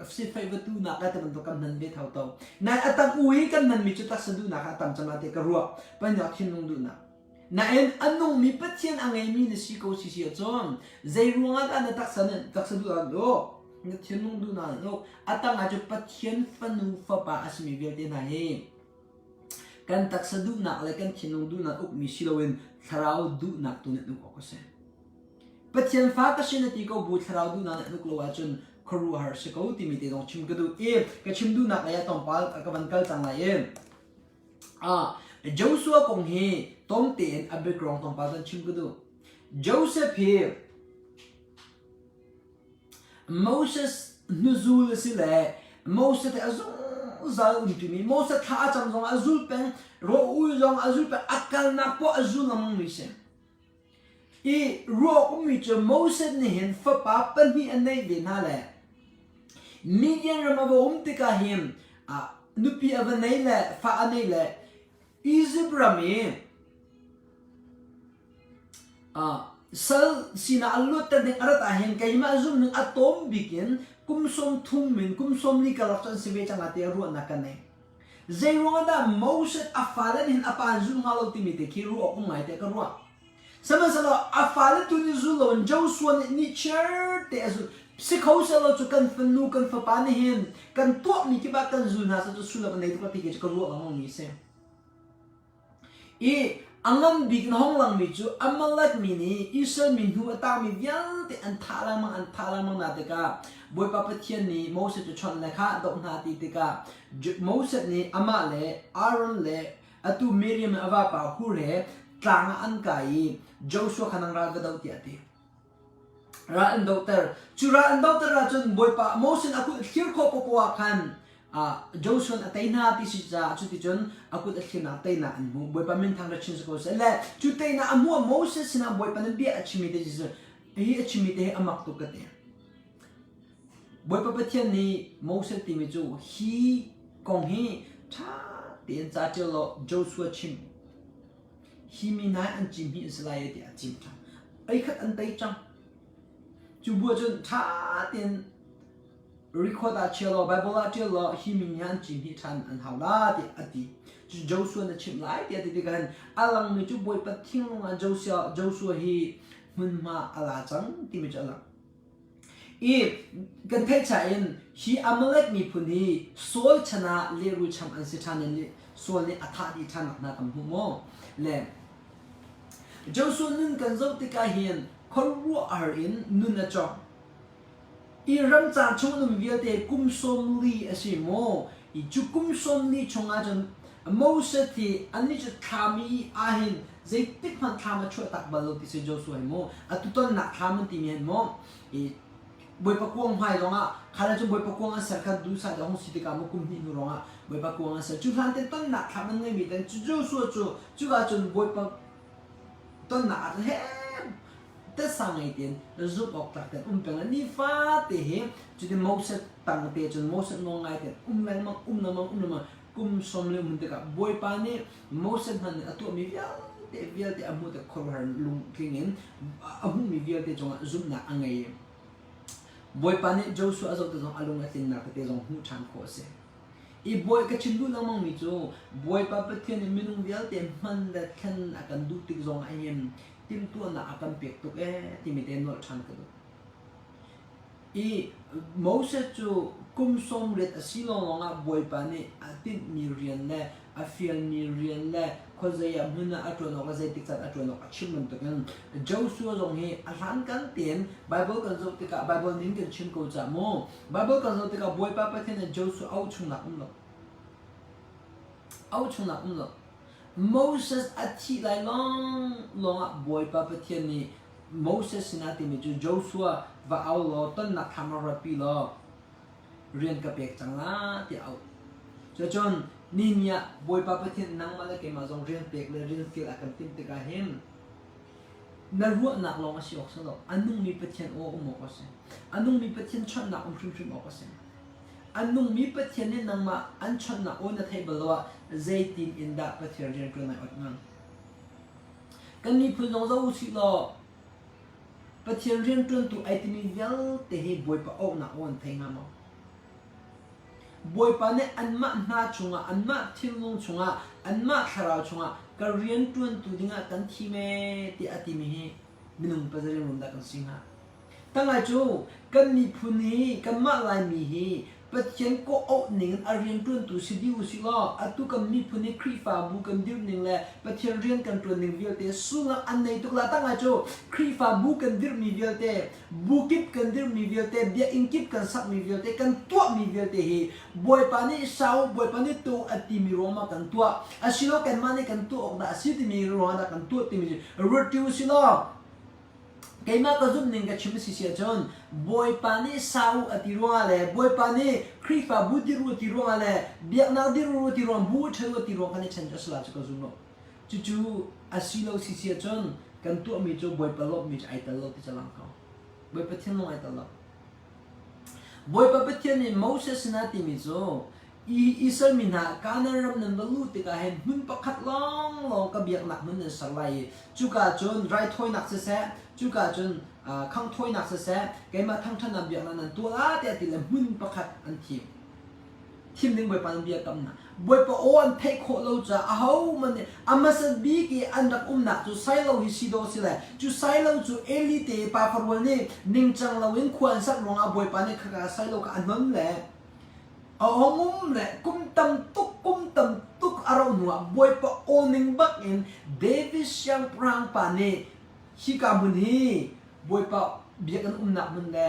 si fai tu na ka tam to kam nan be thau to na atam ui kan nan mi chu tak sadu na ka tam chama te ka ruwa pa nya thin nung du na en anung mi pathian angai mi na si ko si chom zai ruanga ta na tak sadu an do na thin nung du na no atang a chu pathian fanu fa pa asmi vel te na he kan tak sadu na le kan thin nung du na uk mi silowen tharau du na tu ne nu ko se pathian fa ka sin ti ko bu tharau du na nu ko wa chun kharu har se ko ti mi te dong chim ka du e ka chim du na ka ya tong pal ka ban kal chang la e Joshua kong he tong ten a background tong pal chim ka du Joseph he Moses nuzul sile Moses te azul zal ti mi Moses tha cham zong azul pen ro u zong azul pen akal na po azul nam mi se e ro u mi che Moses ne hen fa pa pen hi an nei be na le Midian ramavo tika him nupi avanele fa anele Izibrami sal sina alut tan arata hen kaima zum ng atom bikin kumsom thumin kumsom ni kalaksan sibe changate ru nakane Zaiwada Moses afalan hin apan zum ngalo timite kiru ako ngai te karwa sama sala afalan tu ni zulon Joshua ni chair te azu si khâu sẽ lo cho cần phân nu cần phá bán hiền cần tuột mi cái bác cần dùn hà sao cho sula cái này tụi cái chỉ có ruộng là không nghĩ xem e angam big na hong lang mi chu amalak mini isel min hu ata mi vyang te an thala mang na te ka boy pa pathian ni Moses chu chon la kha dok na ti te ka Moses ni ama le Aaron le atu Miriam ava pa hu re tlang an kai Joshua khanang ra ga dau ti ati ra an doctor ra chun boy pa Moses aku khir kho po khan โจส่วนอัตยนาที่สิจ้าจุดที่จนอากุดอัตยนาอัตยนาอันมูบอยปามินทางรัชชินสกุลเสร็จแล้วจุดอัตยนาอันมูโมเสสนะบอยปานันเบียอัชมิเตจิสฮีอัชมิเตอามักตุกเตะบอยปาปะเทียนนี่โมเสสติมิจูฮีกงฮีท่าเตียนจ้าเจลโจส่วนชิมฮีมีนายอันจิมฮีอิสราเอลที่อันจิมท่าไอ้ขัดอันเตยจังจูบัวจนท่าเตียนrecord อาเชลล์ไบเบิลอาเชลล์ฮิมิยันจิมฮิทันอันฮาวลาติอดีจู่โจส่วนนั้นชิมไล่ติอดีกันอาลังมีจู่บอยปัดทิ้งลงอ่ะโจส่วนฮีมันมาอาลาจังที่ไม่จะลังอีกันเทศอินฮีอเมเล็กมีพุนีโซลชนะเลรูชัมอันสิทันนี่โซลนี่อัฐาดิทันนักนาตมหุโมเล่โจส่วนนั้นกันจบติกาเฮียนคนรู้อารินนุนนะจ๊ออีรัมจานชงนุ่มเวียเตกุมสมลีอสิโมอีจุกุมสมลีชงอาจนโมเสตีอันนี้จะทำอีอาหินเจติกมันทำมาช่วยตักบาลติเซโจสวยโมอัตุต้นนักทำมันตีเมียนโมอีบอยปะกวงไผ่ลงอ่ะข้าราชบอยปะกวงอ่ะสักการดูสัตว์ของสิทธิกรรมกุมหินลงอ่ะบอยปะกวงอ่ะสักจุดทันเต้นต้นนักทำมันไม่มีแต่จุดสวยจุดอาจนบอยปะต้นนักเฮ้แต่สั่งไอ้เตียนรูปออกจากแต่เป็นอันนี้ฟ้าเตะจุดที่โมเสสตั้งเตะจนโมเสสงงไอ้เตียนแรงมากน้ำมันกุมสมเลยมันเด็กบอยปานี่โมเสสนั่นตัวมีเวียเตะอามุตะคอร์นลุงคิงเงินอามุมีเวียเตะจงจุ่มหนักอังไงบอยปานี่โจชัวอาจจะจงอารมณ์ตินหนักเตะจงหูชันโคเสอีบอยก็ชินดูน้ำมันมีจูบอยปาเปที่นี่มีนุ่งเวียเตะมันเด็กขันอาการดูติดจงไอ้ยังทีมตัวน่ะอาการเปียกตุกที่มีเดนนอลชันกันอีโมเสสจูกุมสมเร็จสิลองอ่ะบอยปานี่อาทิตย์มีเรียนเล่อาฟิลมีเรียนเล่คนจะยังมึงน่ะอัตโนมัติติดสัตว์อัตโนมัติชิมมันตุกันเจ้าสัวตรงนี้อาหารกันเตียนไบเบิลกันจะติดกับไบเบิลนิ่งกันชิมกูจะโม่ไบเบิลกันจะติดกับบอยปาประเทศนั้นเจ้าสัวเอาชุนหนักหรอกเอาชุนหนักหรอกโมเสสอธิไลลองอ่ะบอยปาประเทศนี้โมเสสนาที่มีจูโจชัวว่าเอาล้อต้นนักทำอะไรปีล้อเรียนกับเด็กจังละที่เอาจนนี่เนี่ยบอยปาประเทศนั่งมาแล้วแกมาจงเรียนเด็กเลยเรียนเกี่ยวกับติมติกาเห็นนั่นรู้นักลองอาชีพออกซะแล้วอันนุ่งมีประเทศโอ้อมอกสิอันนุ่งมีประเทศชนนักชุมออกสิอันนุ่งมีประเทศนี่นั่งมาอันชนนักโอ้นัทให้บล้อเจตินอินดาประเทศเรียนกันในอดงั้นกันมีพูดน้องเจ้าสิล้อประเทศเรียนกันตัวไอติมีเวลแต่ให้บอยปาออกนักโอนเทงามบอยปาเนี่ยอันมาหน้าชงอ่ะอันมาทิ้งลงชงอ่ะอันมาคาราวชงอ่ะก็เรียนตัวตัวดิ่งอ่ะกันที่แม่ที่อติมีให้มินุงปัจจัยรุ่นดักกันสิงห์ตั้งไงจูกันมีผู้นี้กันมาลายมีให้ประเทศก็เอาหนึ่งเรียนตัวตัวสิดิวสิล้ออัตุกันมีผู้นี้ครีฟ้าบุกันดิวหนึ่งแหละประเทศเรียนกันตัวหนึ่งเวียเตสุนัขอันไหนตุกละตั้งไงจูครีฟ้าบุกันดิวมีเวียเตบุกิบกันดิวมีเวียเตเบียอิงกิบกันสักมีเวียเตกันตัวมีเวียเตฮีบอยปานี่สาวบอยปานี่ตัวอติมีโรมากันตัวอาศิโลกันมานี่กันตัวออกได้สิติมีโรมากันตัวติมีรูติวสิล้อแกมาก็จุดหนึ่งกับชิมสิเสียจนบอยปานี่สาวอติรัวเลยบอยปานี่ครีฟ้าบุติรัวติรัวเลยเบียนาดิรัวติรัวบูเทอติรัวกันนี่ฉันจะสละจะก็จุนโนจู่ๆอาศิโลสิเสียจนกันตัวมีจูบอยปาลบมีไอตลอดที่จะลังเขาบอยปาเทียนลงไอตลอดบอยปาเทียนนี่โมเสสนาติมีจูอิสรามินาการนั้นรำนั้นบรรลุติกาเห็นมึงประคัดลองกระเบียกหนักมึงเนี่ยสลายจุกาจนไรถ้วยหนักเสียจุกาจนข้างถ้วยหนักเสียแกมาทั้งท่านนำเบียกนั้นตัวละแต่ติเลยมึงประคัดอันทีมหนึ่งบอยปานเบียกำนะบอยปาโอนเทคโคเราจะเอามันเนี่ยอามาสบีกีอันดับหนักจุไซเราฮิซิโดสิเลยจุไซเราจุเอลิเตปาฟอร์วันนี่นิ่งจังเราเองควรสักรองอาบอยปานเนี่ยข้าไซเราก็อันนั้นแหละเอางุ้มแหละกุมตำตุกอารมณ์หัวบอยปะโอนิงบักอินเดวิสยังพรางปานี่ฮิกามุนีบอยปะเบียกันหนักมันแหละ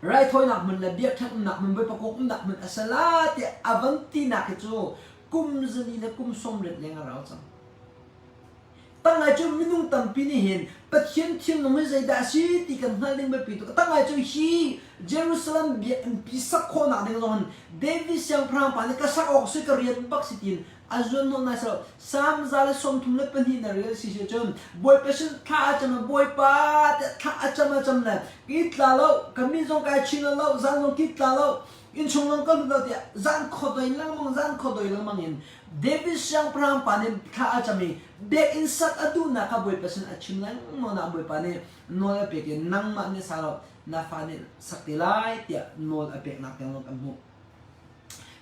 ไรถ้อยหนักมันแหละเบียกันหนักมันบอยปะกหนักมันอัสลาเตอวันตีนักจูกุมจะนี่และกุมสมเร็จยังเราจัง ตั้งไงจูมินุ่งตั้มปีนี่เห็นปะเทียนเทียนลงไม่ใจดาสิที่กันนั่นเลี้ยงไปปีตัวตั้งไงจูฮีเยรูซาเล็มเบียนพิสักคนหนักเด็กน้องเดวิสยังพรางปานก็สักออกสิ่งเรียนบักสิตินอาจจะน้องนายสาวสามซาเลสมทุมเล็บเป็นหินอะไรสิเชื่อจนบอยเป็นท่าจำบอยป้าท่าจำเลยกิดลาโลก็มีส่งการชินลาโลจันลงกิดลาโลอินชงลงก็รู้แล้วที่จันขดอยลังมังจันขดอยลังมังอินเดวิสยังพรางปานท่าจำมีเด็กอินสักอดูนักบอยเป็นอาชินลังโนนักบอยปานโนลเปกนังมันนี่สาวนาฟานี่สักทีไรที่โนลเปกนักยังลงกันหู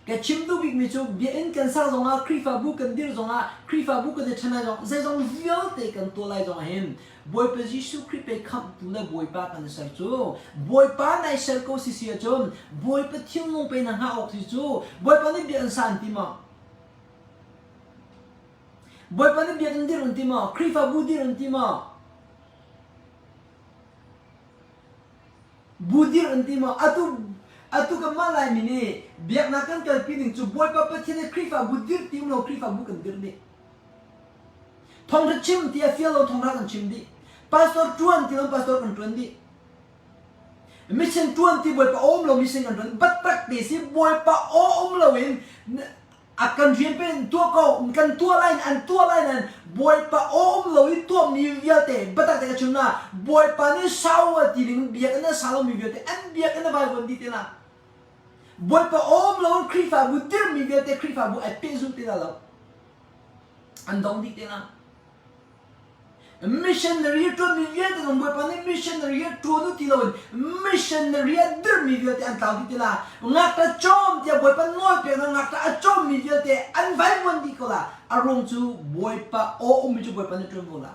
แกชิมดูวิกมิจูเบียนกันสักจงอาครีฟาบุกันดิรจงอาครีฟาบุกันเดชนะจงใจจงวิลเตกันตัวไรจงเห็นบอยเป็นยิสุคริสต์ไปคำตัวเลยบอยป้ากันใส่จูบอยป้าในเซลโกสิเสียจนบอยเป็นทิ้งลงไปนั่งหาออกสิจูบอยป้านี่เบียนสันติมาบอยป้านี่เบียนดิรันติมาครีฟาบุดิรันติมาบุดิรันติมาatu kemalai mini biak nakan kal pining cu boy papa tiene krifa budir tim lo krifa bukan dirni thong ra chim ti afia lo thong ra kan chim di pastor tuan ti lo pastor kan tuan di mission tuan ti boy pa om lo mission kan tuan batak de si boy pa om lo in akan rian pen tua ko kan tua lain an boy pa om lo in tua mi viate batak de ka chuna boy pa ni sawa ti ring biak na salo mi viate an biak na bai bon di te na boy pa om lo krifa bu dir mi viate krifa bu ai pe zu te la lo an dong di te na missionary to mi viate no boy pa ni missionary to no ti lo missionary dir mi viate an tau di te la ngak ta chom ti boy pa noi pe na ngak ta chom mi viate an vai bon di ko la arong chu boy pa om mi chu boy pa ni tron mo la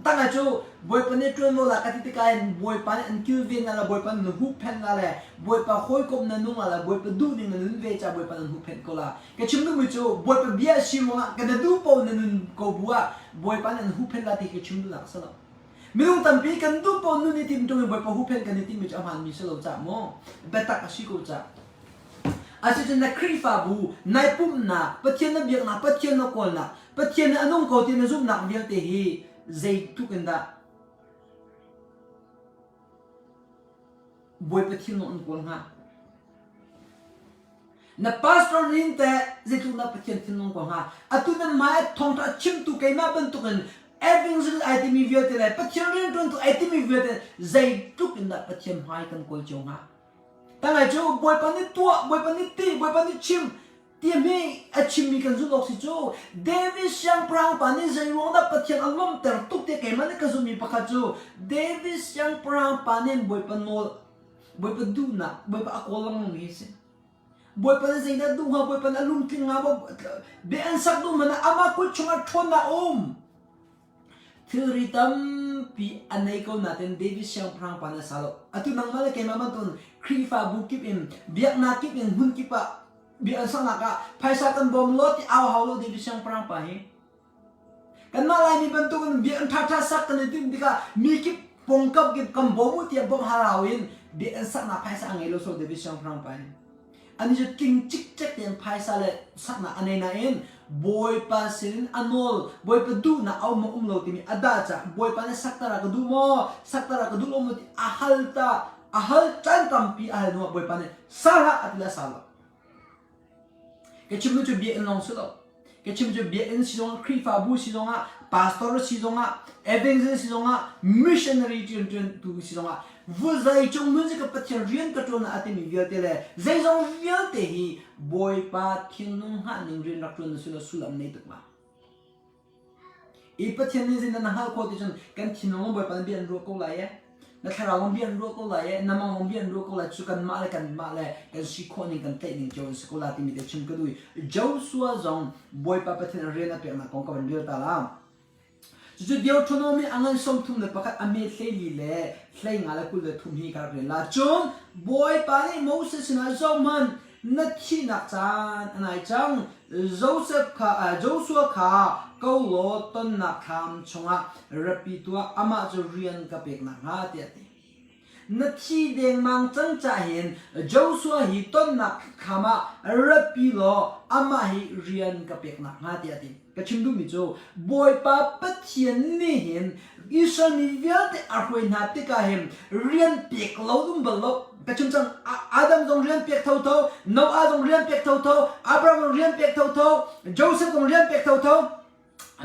ตั้งแต่จู่บอยปนเนี่ยจวนโมลากติกายบอยปนอันคิวเวียนอะไรบอยปนหูเพนอะไรบอยปนห้อยกบนันนุ่งอะไรบอยปนดูนี่นันนุ่งเวจ้าบอยปนหูเพนก็ละแกชิมดูมิจูบอยปนเบียชิมว่ากันดูปนนันนุ่งก็บัวบอยปนอันหูเพนละที่แกชิมดูหลักสลับไม่ต้องตั้งปีกันดูปนนู่นนี่ทีมตรงนี้บอยปนหูเพนกันนี่ทีมมิจูอาหารมีสลับจ้าโมเบตักอาชิโกจ้าอาจจะนักครีฟาบูนายปุ่มนักปะเทียนนักเบียกนักปะเทียนนักคนนักปะเทียนอันนุ่งโกตินซุ่มนักเบียกเตฮีใจทุกันดาบอยปะเทียนนักคนฮะนับพาสตอร์นินแต่ใจทุกนักปะเทียนนักคนฮะอัตุนั้นมาทองทัดชิมตุกัยมาบันตุกันเอฟวิงซิลไอติมีเวียเตเลยปะเทียนเรียนตุนตุไอติมีเวียเตใจทุกันดาปะเทียนหายกันคนจงฮะตั้งแต่จู่บอยปนิตัวบอยปนิตีบอยปนิชิมที่มีอาชิมมีกันจุดออกสิจู่เดวิสยังพรางปนิใจร้องดับปะเทียนอารมณ์แต่ตุกเตะแกมันก็จะมีปะคัจจู่เดวิสยังพรางปนิบอยปนโนบอยปดูนักบอยปอโคลังมีสิบอยปนิใจนัดดูฮะบอยปนอารมณ์กินฮะบ่เบียนสักดูมันอามาคุยชงอัดชนนะทีริตัมปีอันไหนก็น่าเป็นเดวิสยังพรางปนิสาลอัตุนังมาเลยแกมาบันตุนครีฟาบุกิปอิมเบียกนากิปอิมหุ่นกิปะเบียสังนักะไพศาลกันบอมโลที่เอาฮาวโลเดวิสยังพรางไปกันมาลายมีบันตุกันเบียนทัดสักกันเลยที่มีกะมีกิปปงกับกิปกันบอมุที่บอมฮาราวินเบียนสักนักไพศาลไงโลโซเดวิสยังพรางไปอันนี้จะกินจิกเจ็กเดียนไพศาลสักนักอันไหนนั่นเองบอยปาสินอันโนลบอยปาดูนะเอามาโลที่มีอดาจ้ะบอยปาเนี่ยสักตาระกดูโมสักตาระกดูโมที่อาฮัลตาahal cantam pi ahal no boy pane salah atla salah ke chimnu chu bia en long sulo ke chimnu chu bia en sidong krifa bu sidonga pastor sidonga evangelist sidonga missionary tu sidonga vuzai chung music ka pathian rian ka tona atimi viate le zai zong viate hi boy pa thinung ha ning rin rak tona sulo sulam nei tukma e pathian ni zin na hal ko ti chun kan thinung boy pa bian ro ko la yaนักข่าวเบียนรู้ก็เลยน้ำมันเบียนรู้ก็เลยสุกันมาเลยกันสิคนนี้กันเตะนี่เจ้าสกุลาที่มีแต่ชิมก็ด้วยเจ้าสัวจงบอยป้าเป็นเรียนนักเรียนนักกองกันเดียวตาละจุดเดียวทุนน้องมีอังเงินส่งทุ่มเลยประกาศอเมริกาลีเลยใครงานแล้วคุณเลยทุ่มฮีการเรียนละจงบอยป้านี่โมเสสนะจงมันนักที่นักจานอันไหนจังโจเซฟข้าโจสัวข้าก็โลต้นนักทำชงอ่ะรับปีตัวอามาจะเรียนกับเด็กนักหาเดียดนักที่เด็กมังจังจะเห็นโจสัวหิต้นนักขามารับปีโลอามาหิเรียนกับเด็กนักหาเดียด กระชิมดูมิโจบอยป้าปัจเจียนนี่เห็นอิสราเอลเวียดอาร์เวนนาติกาเห็นเรียนเปียกเราดุมบลบกระชิมจังอาดัมต้องเรียนเปียกเท่าโนอาต้องเรียนเปียกเท่าอับราฮัมต้องเรียนเปียกเท่าโจเซฟต้องเรียนเปียกเท่า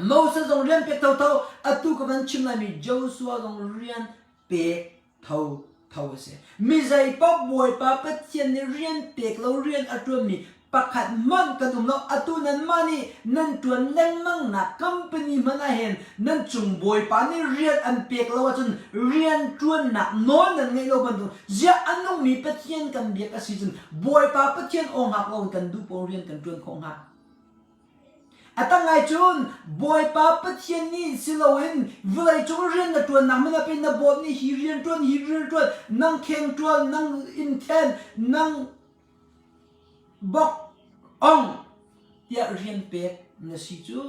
โมเสสต้องเรียนเปียกเท่าอัตุกมันชิมลามีโจชัวต้องเรียนเปียกเท่าเสียมีใจป๊บบอยป้าปัจเจียนเรียนเปียกเราเรียนอัตวมีปักขัดมันกันตุ่มเราอัตุนั้นมานี่นั่นตัวเล่งมั่งนักคัมปานีมันเห็นนั่นจุงบอยป้านี่เรียนอันเปียกเราจนเรียนตัวหนักนอนนั่นไงเราบันทุจะอันนู้นมีปัจเจียนกันเบียกอาศัยจนบอยป้าปัจเจียนองหักเรากันดูปองเรียนกันจนของหักอัตไงจนบอยป้าปัจเจียนนี่สิเราเห็นเวลาจงเรียนกันตัวนักมันเป็นนักบอลนี่ฮีเรียนตัวนั่งแข่งตัวนั่งอินเทนนั่งบอกองอย่าเรียนเป็ดนะสิจู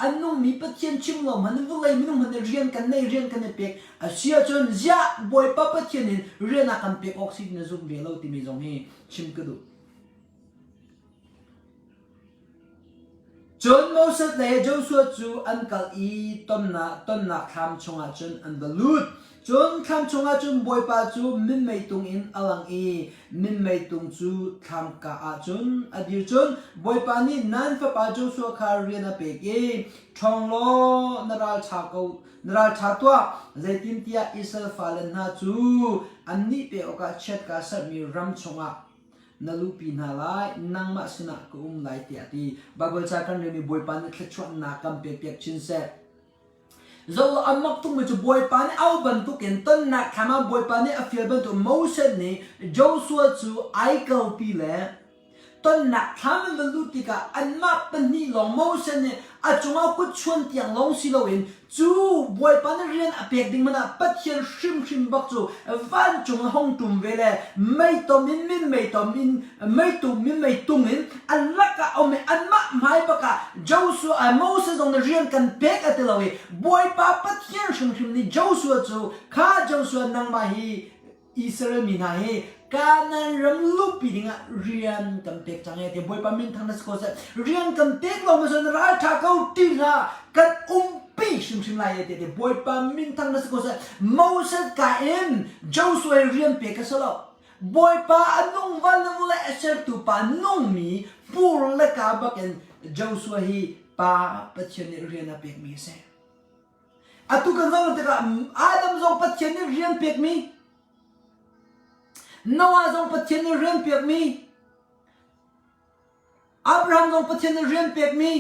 อันนู้นมีปัจเจียนชิมเรามันวิเลยมันเรียนกันในเป็ดอาเซียจนจะบอยป้าปัจเจียนนี่เรียนนักกันเป็ดออกซิเจนซุ่มเวลาที่มีตรงนี้ชิมกันดูจนโมเสสเลยโจชัวจูอันกัลอีต้นนักคำชงอาจนอันบลูดจนคำชงอาจนบอยป้าจูมินไม่ตรงอินอลังอีมินไม่ตรงจูคำกาอาจนอดีตจนบอยป้านี่นั่นฟ้าป้าโจชัวคาเรียนเปกเอชงโลนราชาตัวใจตินเตียอิสราเอลนาจูอันนี้เปโอกาเช็ดกาสัมีรัมชงอานาลูปีนาไลนังมาสนักกุมไลเตียตีบาเบิลชากันเรมีบอยปานนี่ขชวนนักกัมเปียกชินเซโซลอามักตุงมันจะบอยปานเอาบันทุกินต้นนักขมาบอยปานนี่อฟิลบันทุโมเสสนี่โจชัวจูไอเกลปีเล่ต้นนักขมาบันทุติกาอันมาเป็นนี่ลงโมเสสนี่อาจงเอากุชวนเตียงลงสิโลเองจูบอยปานเรียนเปียกดิ่งมันปัจเจียนชิมบักจูวันจงห้องตุ่มเวลไม่ต้องมินไม่ต้องมินไม่ตุ่มมินอันลักกะเอาไม่อันมาไม่ปะกะโจชัวโมเสสต้องเรียนกันเปียกอัตโลเอบอยปาปัจเจียนชิมนี่โจชัวจูข้าโจชัวนังมาฮีอิสราเอลมีนาฮีการนั้นรำลุปีดิ่งเรียนกันเปียกจังเงี้ยบอยปามินทางนั้นสกอตเรียนกันเปียกลงมาส่วนราชาเขาตีละกันปีชิมลายเด็ดบอยปามินทางนั้นสกอตโมเสสกาเอ็นโจชัวเรียนเปียกกันสลบบอยปาอันนุ่งวันละวันละเอเซอร์ตุปานุ่งมีปูเล็กอาบักเอ็นโจชัวฮีปาปัจเจเนเรียนเปียกมีเสอตุกันวันละเด็กอาดัมจงปัจเจเนเรียนเปียกมีโนอาจงปัจเจเนเรียนเปียกมีอับราฮัมจงปัจเจเนเรียนเปียกมี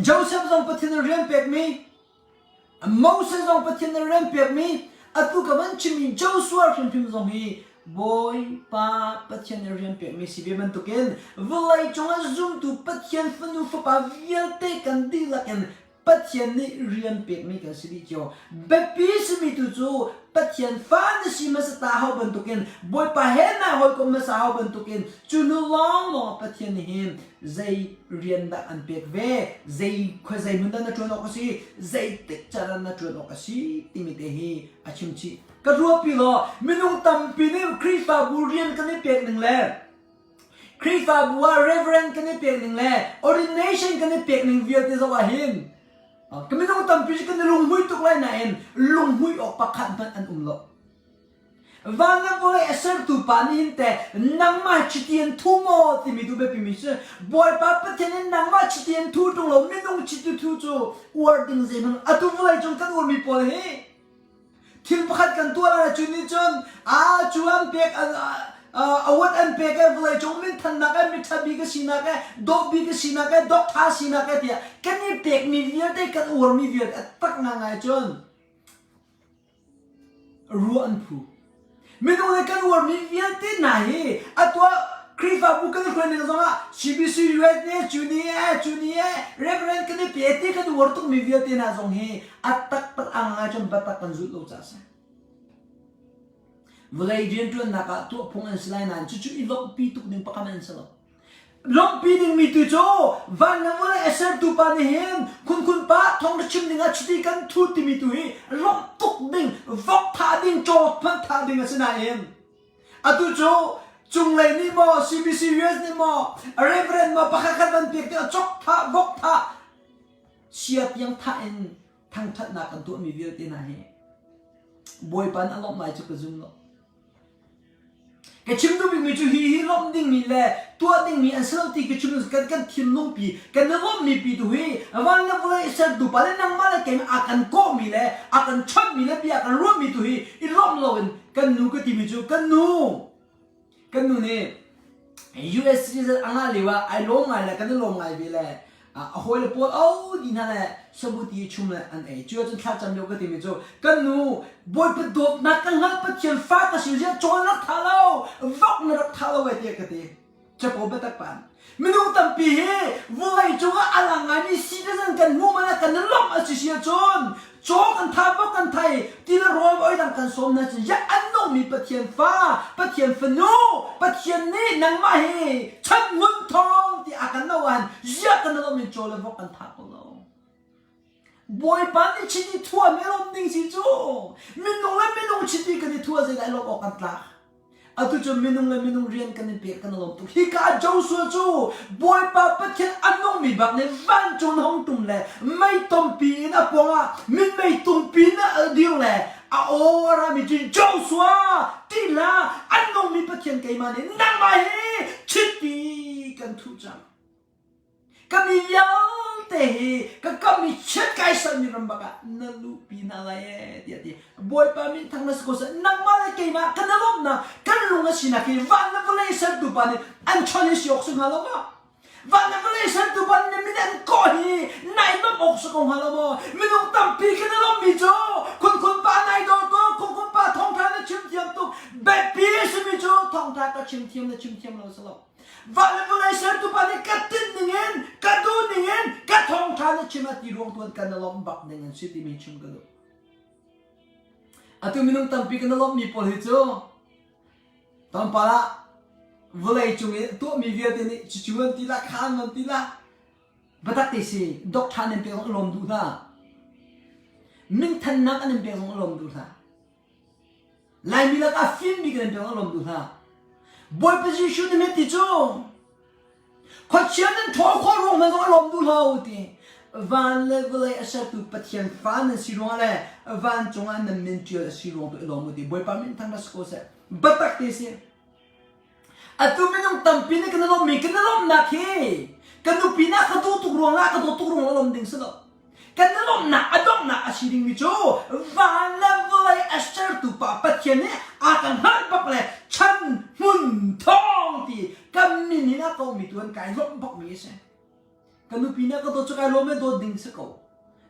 โจเซฟจงปัจเจเนเรียนเปียกมีโมเสสจงปัจเจเนเรียนเปียกมีอตุกันวันชิมีโจชัวชิมจงมีบอยป้าปัจเจเนเรียนเปียกมีสิเบียมันตุกันเวลาจงอาจุมตุปัจเจนฟันูฟ้าเวียเตกันดีละกันปัจเจนนี่เรียนเปียกมีกันสิริจ่อแบบปีสมีตุจูปัจเจนฟ้านี่สิมาสตาหาบันตุกันบอยป้าเห็นนะหอยก็มาสาหาบันตุกันจุนุลองลงปัจเจนนี่เห็นใจเรียนดักอันเปียกเวใจคุยใจมันดันนัดวนออกสิใจติดจารันนัดวนออกสิที่มีแต่ฮีอาชิมชีก็รัวปีล้อมินุตัมปีนี่คริสฟาบูเรียนกันนี่เปียกหนึ่งแล้วคริสฟาบัวเรเวรนกันนี่เปียกหนึ่งแล้วออร์ดิเนชั่นกันนี่เปียกหนึ่งเวียที่สวาหินก็ไม่ต้องทำพิจกันลุงหุ้ยตุกไล่ไหนเองลุงหุ้ยออกปากขันมันอันหลอกวันนั้นวันเอเซอร์ตุปานินแต่นังมาชิเตียนทุ่มที่มีดูแบบพิมิสบอยป้าประเทศนี้นังมาชิเตียนทุ่ตรงเราไม่ต้องชิดทุ่จูวอร์ดิ้งเซมันอัตุวันจงกันวอร์มีพอเลยทิ้งปากขันกันตัวอะไรจุนี่จนจวนเปียกอาวัดอันเปกเวลาจงมินทันนักมิทับบีกสินักดอกบีกสินักดอกท้าสินักเดียกันนี่เปกมีเวียดได้กันอวดมีเวียดตักงางไงจนรัวอันผู้ไม่ต้องเลยกันอวดมีเวียดที่ไหนตัวคริฟาบุกันคนหนึ่งสองชีบิสุยูเอสเนี่ยจูเนียเรเวรนกันนี่เปียที่กันอวดต้องมีเวียดที่น่าสงเหตักตักงางจนบัตักกันจุดโลจ้าเสเวลาเรียนจนนักตัวพงอันสไลน์นั้นจู่ๆอีล็อกปีตุกดึงปากกามันสลับล็อกปีดึงมีตัวโจวันนั้นเวลาเอเซอร์ตุปานี่เห็นคุณป้าท้องชิมดึงอาชิตกันทุติมีตัวheล็อกตุกดึงวอกท่าดึงโจพันท่าดึงอันสไลน์เห็นตัวโจ จุงเลยนี่มอ CBC US นี่มอเรเวรนมาปะกันมันเปียกเดียวจกท่าบกท่าเชียบยังท่าเอ็นทางทัดนักกันตัวมีเวียตีน่าเฮบอยปันอารมณ์ไหนจุกจุงเนาะแกชิมดูมีจูฮีลมดิ่งมีแลตัวดิ่งมีอันเซลติกชิมดูกันทีมลงปีกันนรมมีปีดูฮีวันนั้นเลยเสร็จดูไปแล้วนั่งมาแล้วแกอากันโกมีแลอากันชดมีแลปีอากันร่วมมีดูฮีอีลมโลนกันนูก็ทีมีจูกันนูเนี่ย US citizen อังอะไรวะไอ้ลงไงแหละกันลงไงไปแหละหอยเลยปวดดีนั่นแหละสมุทรชุ่มเลยอันเอจู่จนข้าจำเดียวก็ทีมีจูกันนูบอยไปโดดนักกันหัดไปเชียร์ฟ้าก็สิเจ้าโจรนักทาเลาวอกนักทาเลาไว้เดียกันทีจะพบเป็นตักปันไม่ต้องตั้งปีเฮวัยจูก็อลังไงมีซีเรียสกันงูมันกันนั่นล้มอาชีพโจรโจกันทาบกันไทยที่เรารอไว้ดังกันสมนั่นจะยักอันน้องมีปะเทียนฟ้าปะเทียนฝนูปะเทียนนี่นังมาเฮฉันเงินทองที่อากันนาวันยักกันนั่นมีโจรแล้วกันทาก็แล้วบอยปานนี่ชิดทั่วไม่ลมนิ่งสิจูไม่น้องเลยไม่น้องชิดกันที่ทั่วจะได้ลมออกกันตาอาตุจไม่น้องเลยไม่น้องเรียนกันในเปียกกันลมตุกฮิกาเจ้าสัวจูบอยปานปะเทียนอันน้องมีบักในบ้านจนห้องตุ่มเลยไม่ต้มปีนะปองอ่ะไม่ต้มปีนะเดียวเลยโอ้รามีจีเจ้าสัวตีละอันน้องมีปะเทียนไก่มาเนี่ยนั่งมาเฮชิดปีกันทุจังก็มียังแต่ก็มีเช็ดไก่สันนิรัมบักนั่นลูกปีนาเลยเดี๋ยวบอยปามิทั้งนั้นสกุลนั่งมาเลยไก่มากันนั่งลงนะกันลงนะสินะคือวันนั้นเลยสัตว์ดูปานี่อันชนิดสิออกสุขฮาลามาวันนั้นเลยสัตว์ดูปานี่ไม่ได้ก่อฮีนายน้ำออกสุขฮาลามาไม่ต้องตั้งปีกันนั่งลงมิจูคนป้านายโดโต้คนป้าท้องทานนะชิมเทียมตุกแบบปีสิมิจูท้องทานก็ชิมเทียมนะชิมเทียมเราสลับวันนั้นเลยสัตว์ดูปานี่กัดติดหนึ่งเงินกัดดูหนึ่งเงินกัดท้องทานนะชิมที่รวมตัวกันนั่งลงบักหนึ่งเงินสิที่มีชิมกันดูatau minum tampi kena lom mi pol hijo tampala vulai chungi to mi viat ni chuchuan tila khan man tila batak ti si dok than em pe lom du tha min than nak an em pe lom du tha lai mi la ka film mi kan pe lom du tha boy position ni me ti chu kho chian den tho kho rong man lom du tha uti van level a satu pathian fan si rong le van chong an min tu si rong to lom di boy pa min thang das ko se batak ti si atu minung tampi ni kana lom mi kana lom na ke kanu pina ka tu rong la ka tu rong lom ding se lo kana lom na adong na asiring mi cho van level a satu pa pathian ni akan har bak le chan mun thong ti kam min ni na ko mi tuan kai lom bak mi se kanupina ka to chukai lome do ding se ko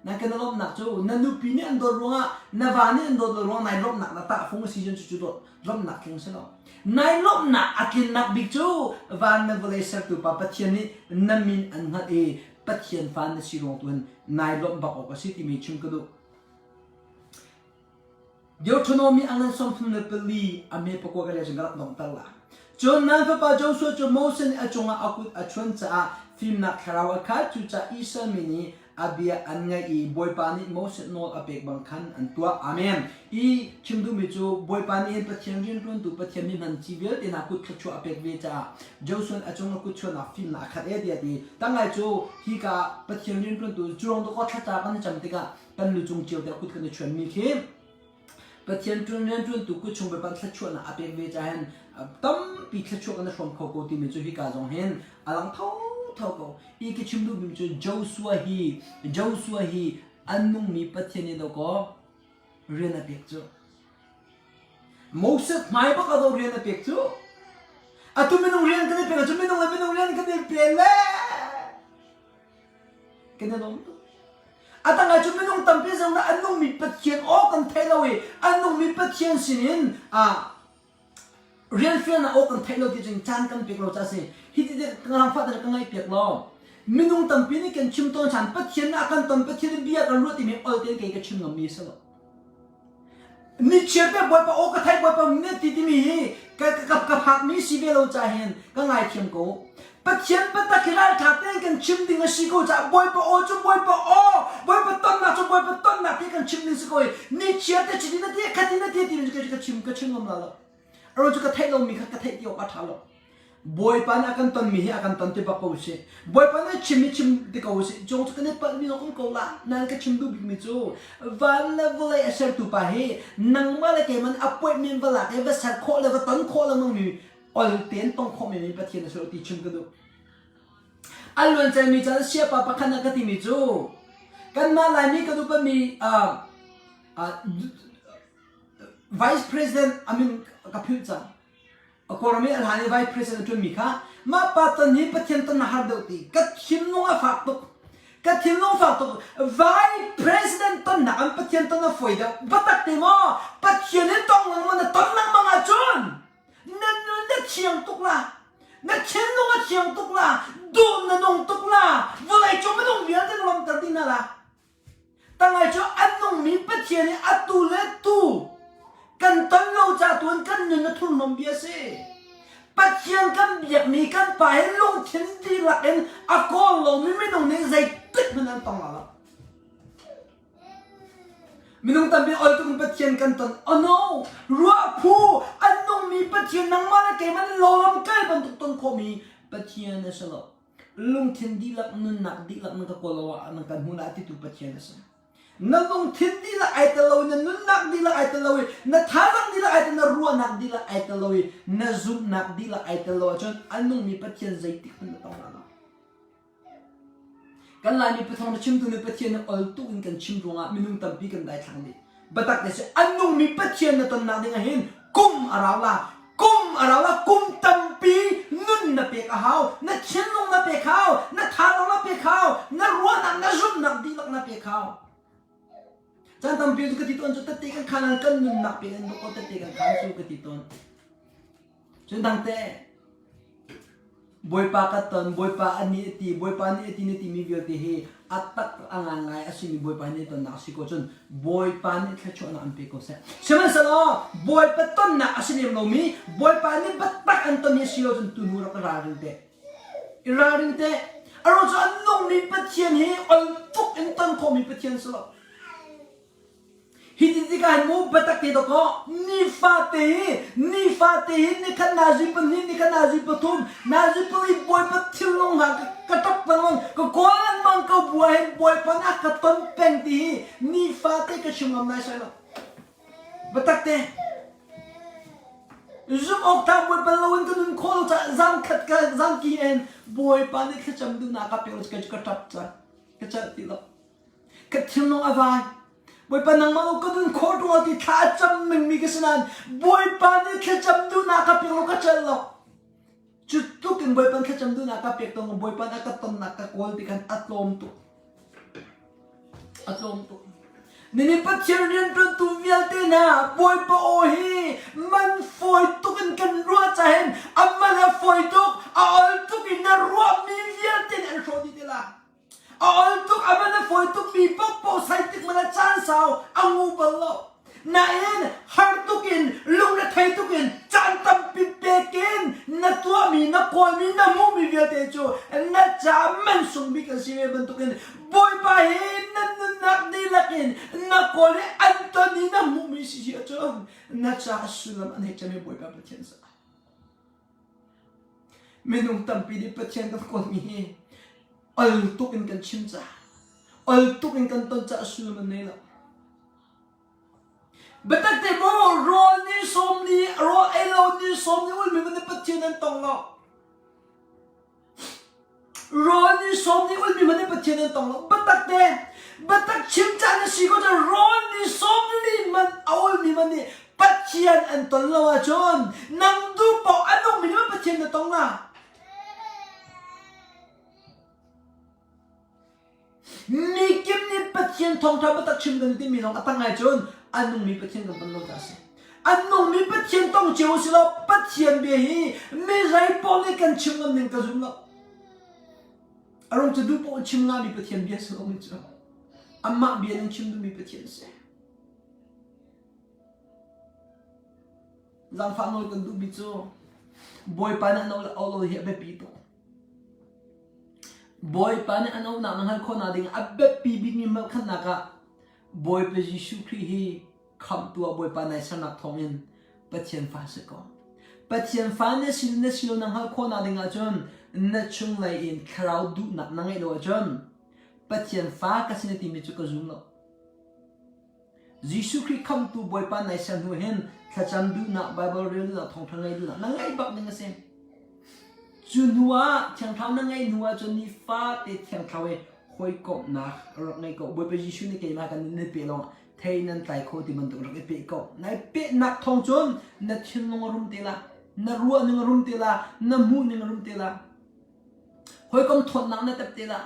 na kana lom nak chu nanupini an do ronga navani an do ronga nai lom nak na ta phong season chu do lom nak king se lo nai lom nak akin nak big chu van na vole ser tu pa pathian ni namin an ha e pathian fan na si rong tuan nai lom ba ko si ti mi chum ka do Deuteronomy angan som thum le peli ame pa ko ga le jang dong ta la chon nan fa pa jo so chu motion a chunga akut a chun cha film na kharawa kha chu cha isa mini abia anga I boy pani motion no apek bang khan an tua amen I chimdu mi chu boy pani en pathian rin tun tu pathian mi han chi vel te na kut chu apek ve cha joson a chunga kut chu na film na khat e dia ti tangai chu hi ka pathian rin tun tu jurong to ko tha cha kan cham te ka kan lu chung chiu te kut kan chuen mi khi pathian tun ren tun tu kut chung be pan thla chu na apek ve cha hen tam pi thla chu kan from kho ko ti mi chu hi ka jong hen alang thau thoko I ke chimdu bim chu Joshua hi annung mi pathian do ko rena pek chu Moses mai ba ka do rena pek chu atu minung ren kan pek chu minung ren kan pe le kena dom atanga chu minung tampi jong na annung mi pathian o kan thailawi annung mi pathian sinin real friend na o kan thailo ti jing chan kan pek lo cha se hi ti de ngang fa da kangai pek lo minung tampi ni kan chim ton chan pathian na kan tam pathian bia kan ro ti me ol ten ke ka chim no mi se lo ni chepe boy pa o ka thai boy pa ne ti mi ka phak mi si be lo cha hen ka ngai thiam ko pathian pa ta khilal tha ten kan chim ding a si ko cha boy pa o chu boy pa ton na chu boy pa ton na ti kan chim ding si ko ni chepe chi na ti ka ti na ti ka chim ngom la lo เราจะกระเทยเรามีกระเทยเดียวอัฐาลบอยปานะกันตอนมีอากันตอนที่ปะกูสิบอยปานะชิมที่กูสิจงจะกันเนี่ยปันมีน้องกูละนั่นก็ชิมดูบิ๊กมิจูวันละวันละเสร็จตัวไปนังมาเลยแกมันอัปเดตมีวันละแกว่าสักข้อแล้วก็ตอนข้อแล้วมึงมีอลเตียนต้องข้อมีปะเทียนสุดที่ชิมกันดูอันวันจะมีจะเสียปะปะขันนักที่มิจูกันมาลายนี้ก็ดูปะมีVice President amin kapilcha akorami alhani Vice President tu mikha ma patani pathian tan har dauti kathim nunga faktuk kathim nung faktuk Vice President tan na am pathian tan na foida batak ti mo pathian ni tong nang man ton nang mga chun na chiang tuk la na chen nunga chiang tuk la dun na nong tuk la vulai chom nong bia tan lam tatin na la tangai cho anong mi pathian ni atu le tuกันต้นเราจะตัวกันหนึ่งทุนนมเบียเซ่ปัจเจียนกันเบียกมีกันไปลงทิ้งดีละเอ็นอากอลงไม่ต้องในใจติดมันนั่นต้องละไม่ต้องตั้งเป็นอัลตุนปัจเจียนกันต้นอ๋อ no รัวผู้อันน้องมีปัจเจียนนังมาแล้วแกมันลงใกล้บรรทุกต้นโคมีปัจเจียนนั่นสิละลงทิ้งดีละนั่นหนักดีละมันก็กลัวว่านั่นกันหัวหน้าที่ตัวปัจเจียนนั่นสินั่นลงทิ้งดีละไอ้ตะลอยนั่นนักดีละไอ้ตะลอยนั่นท้านักดีละไอ้ตะนั่นรัวนักดีละไอ้ตะลอยนั่นซุ่มนักดีละไอ้ตะลอยจนอันนู้นมีปัจจัยใจติดมันต้องละกันลายมีปัจจัยชิมตัวนี้ปัจจัยนั่นอัลตุนกันชิมตรงอ่ะมีนุ่งตับบีกันได้ทั้งนี้บัดตักเดชอันนู้นมีปัจจัยนั่นตอนนั้นยังเห็นกุมอะไรละกุมตัมปีนุ่นนับเปกเอานั่นชิมลงนับเปกเอานั่นท้าลงนับเปกเอานั่นรัวนักนั่นซุ่มนักดีละนับเปกเอาจันทำพิวส์กติตอนจะตัดกันขันกันนุ่นนักเป็นนกตัดกันขันสู้กติตอนจันทำแต่บอยปากัตตอนบอยปาอันนี้ตีบอยปานี่ตีนี่ตีมีเวลที่เฮอัตตักอ่างไงอาศัยบอยปานี่ตอนนักสิโกจนบอยปานี่แค่ชวนอันเป็นก็เสร็จใช่ไหมสละบอยปาต้นนักอาศัยเรามีบอยปานี่บัตตักอันตอนนี้สิโกจนตุนูรักราริงเตเราจะอันน้องมีปัจเจียนเฮอันทุกอันตอนเขามีปัจเจียนสละฮิตติการมูบัตักติดก็นิฟาเตนี่ขันนาจิปนี่ขันนาจิปทุมนาจิปลีบอยปัดทิลงหักกระตับปังก็กวนมังก็บอยปันอักต้นเป็นตีนิฟาเตก็ชิมงไม่ใช่หรอกบัตักเตจุ่มออกทางบอยปันลวินก็นุ่นโคลจะจังขัดกันจังกีเอ็นบอยปันนี่ขจำดูนักกับเปลือกกระตับจ้ะกระจัดตีละกระทิลงอะไรบอยปานังมาลูกก็ดูโคตรว่าที่ท้าจำมึงมีกันสนานบอยปานี่แค่จำดูนักกับเปียกลูกก็เจอหรอกจุดทุกข์กันบอยปานแค่จำดูนักกับเปียกตรงบอยปานนักกับต้นนักกับกอลที่กันอัดลมตุนี่ปัจเจริญประตูวิลเตน่าบอยปาโอฮีมันฝอยตุกันรัวใจเห็นอัมมาละฝอยตุกอัลตุกินนรัวมีวิลเตน่าโชดีเดล่าอัลตุกอามันฝอยตุกมีป๊อปโปไซติกมันจานสาวอังอูเบลโลนายเอ็นฮาร์ตุกินลุงนัทไทตุกินจานตัมปิเปกินนัทตัวมีนักความีนักมูมีเวียเตจูนัทจามันส่งบิกันสิเวบันตุกินบอยไปเห็นนักดีลักินนักควาเลยอันตอนนี้นักมูมีสิเชียจงนัทจาสุลมันเฮจะไม่บอยไปประเทศซะไม่นุ่งตัมปิดิประเทศนักความีอัลตุกินกันชิมจ้าอัลตุกินกันต้นจ้าสุลมันเนี่ยละบัดแต่โมรอนี่สมนี่รอเอโลนี่สมนี่วันมีมันในปัจจัยนั้นตรงละรอนี่สมนี่วันมีมันในปัจจัยนั้นตรงละบัดแต่ชิมจานนี่สิก็จะรอนี่สมนี่มันเอามีมันนี่ปัจจัยอันตรงละว่าจนนั่งดูปอกอันนู้นมีมันปัจจัยนั้นตรงละมีกิมนี่ปัจจัยทองทำบัดแต่ชิมกันที่มีน้องตั้งไงจนอันนู้นมีปัจจัยกันเป็นโลกาสิอันนู้นมีปัจจัยต้องเจ้าสิเราปัจจัยเบียฮีไม่ใช่ปอนี่กันชิมกันหนึ่งกันจุ่มละอารมณ์จะดูปอชิมงานมีปัจจัยเบียสิเราไม่เจออามาเบียนึงชิมดูมีปัจจัยสิจังฟังเรากันดูบิจูบอยปานะเราเอาเราเหี้ยแบบปีโตบอยปานะเราหนักนั่งคนอะไรกันแบบปีบิมีมาขนาดกันบอยไปยิสุครีฮีคำตัวบอยปานในสนักทองเงินปัจเจียนฟ้าสกอ ปัจเจียนฟ้าเนี่ยสิเนี่ยสิโลนังหาโคนาดิงอาจนเนี่ยช่วงไหลอินคราวดูนักนังไอโดอาจนปัจเจียนฟ้าก็สิเนี่ยที่มีจุกจุ่มโลยิสุคริสต์คำตัวบอยปานในสันหัวเห็นถ้าจำดูนักไบเบิลเรียนดูนักท่องทางไงดูนักนังไงบักนึงเสียจุนหัวเทียงเท้านังไงหัวจนนี่ฟ้าเตะเทียงเท้าเอคอยกบนักรักไงก็บอยไปยิสุนี่เกี่ยมากันนี่เปลองเทนันไตโคที่มันตัวรักเปก็ในเปนักท่องจนนัดชินลงรุมเตละนัดรัวนึงรุมเตละนัดมูนึงรุมเตละคอยกำทนนักนัดเตละ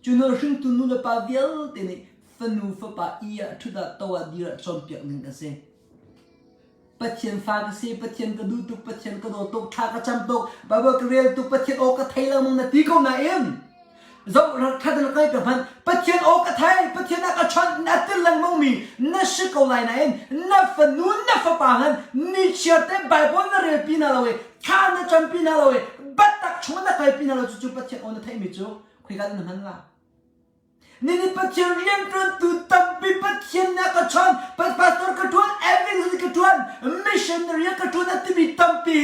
จุนริงตุนุลปาเวลเตนี่ฟนูฟปาอียทุดาตัวดีระจอมเปียกนึงกันเสียปัจเจียนฟ้าก็เสียปัจเจียนกระดูตุกปัจเจียนกระโดดตุกทากระจำตุกบาบกเรียลตุกปัจเจียนโอกระไทยละมึงนาทีเขาหน้าเอ็มเราถ้าจะนักเรียนพันปัจเจียนโอกระไทยปัจเจียนนักชนนัดติลังมึงมีนัชเขาไลน์นั่นนับฟนูนับฟปาหันนิเชียเตไบเบิลนั่นเรียนปีนาลาเวข้านัดจำปีนาลาเวบัดตักชงนักใครปีนาลาจู่ๆปัจเจียนโอนัทไทยมิจูคุยกันนั่นมันละนี่ปัจเจียนเรียนจนตุตัมปีปัจเจียนนักชนปัจพาสตอร์กระทวนเอเวนส์กระทวนมิชชันนารีกระทวนนัดที่มีตัมปี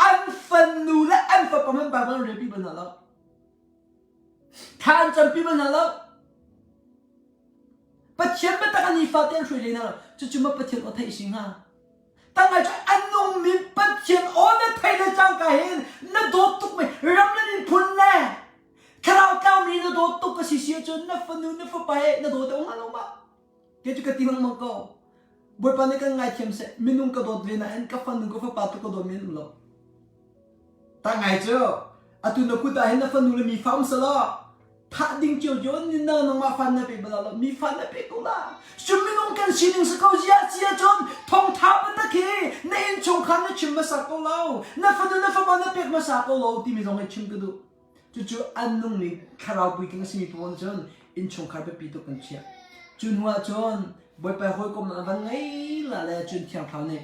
อันฟันนูและอันฟปามันบาบันเรียนปีบันนาลาท่านจำปีบันนาลาปัจเจียนไม่ตั้งนิฟาเตียนช่วยเลยนะจู่ๆมาปัจเจียนโอไทยสิงห์ตั้งไงจะอันนุ่มมีปัจเจียนโอนัทไทยในจังกะเห็นนัดโดดตุกไม่รำนันพุ่นแน่คราวเจ้านี้นัดโดดตุกก็สิเสียจนนับฟันนูนับไปนัดโดดแต่องค์อะไรบ้างเกี่ยวกับที่มันมังก็บอยปานนี้ก็ง่ายเทียมเสมินุงก็โดดเรียนนะเอ็นกับฟันนูก็ฟังปาตุก็โดดมินุลตั้งไงเจ้าอาตุนกูได้เห็นนับฟันนูเลยมีฟาร์มสละถ้าดิ้งเจียวจนนี่น่าน้องมาฟันนับไปบ้างแล้วมีฟันนับไปกูละชุมมินุงกันชินิงสกาวเสียจนทองทับมันตะกี้ในอินชงคันนับชิมมาสักกูแล้วนับฟันนูนับฟันมันนับเป็กมาสักกูแล้วที่มีตรงไอ้ชิมกันดูจู่ๆอันนุ่งนี่คาราวปุยกันสิมีตัวจนอินชงคาร์เบปีตุกันเชียจุนหัวจนบอยไปหอยกลมนันไงล่ะเลยจุนเทียงเท่านี้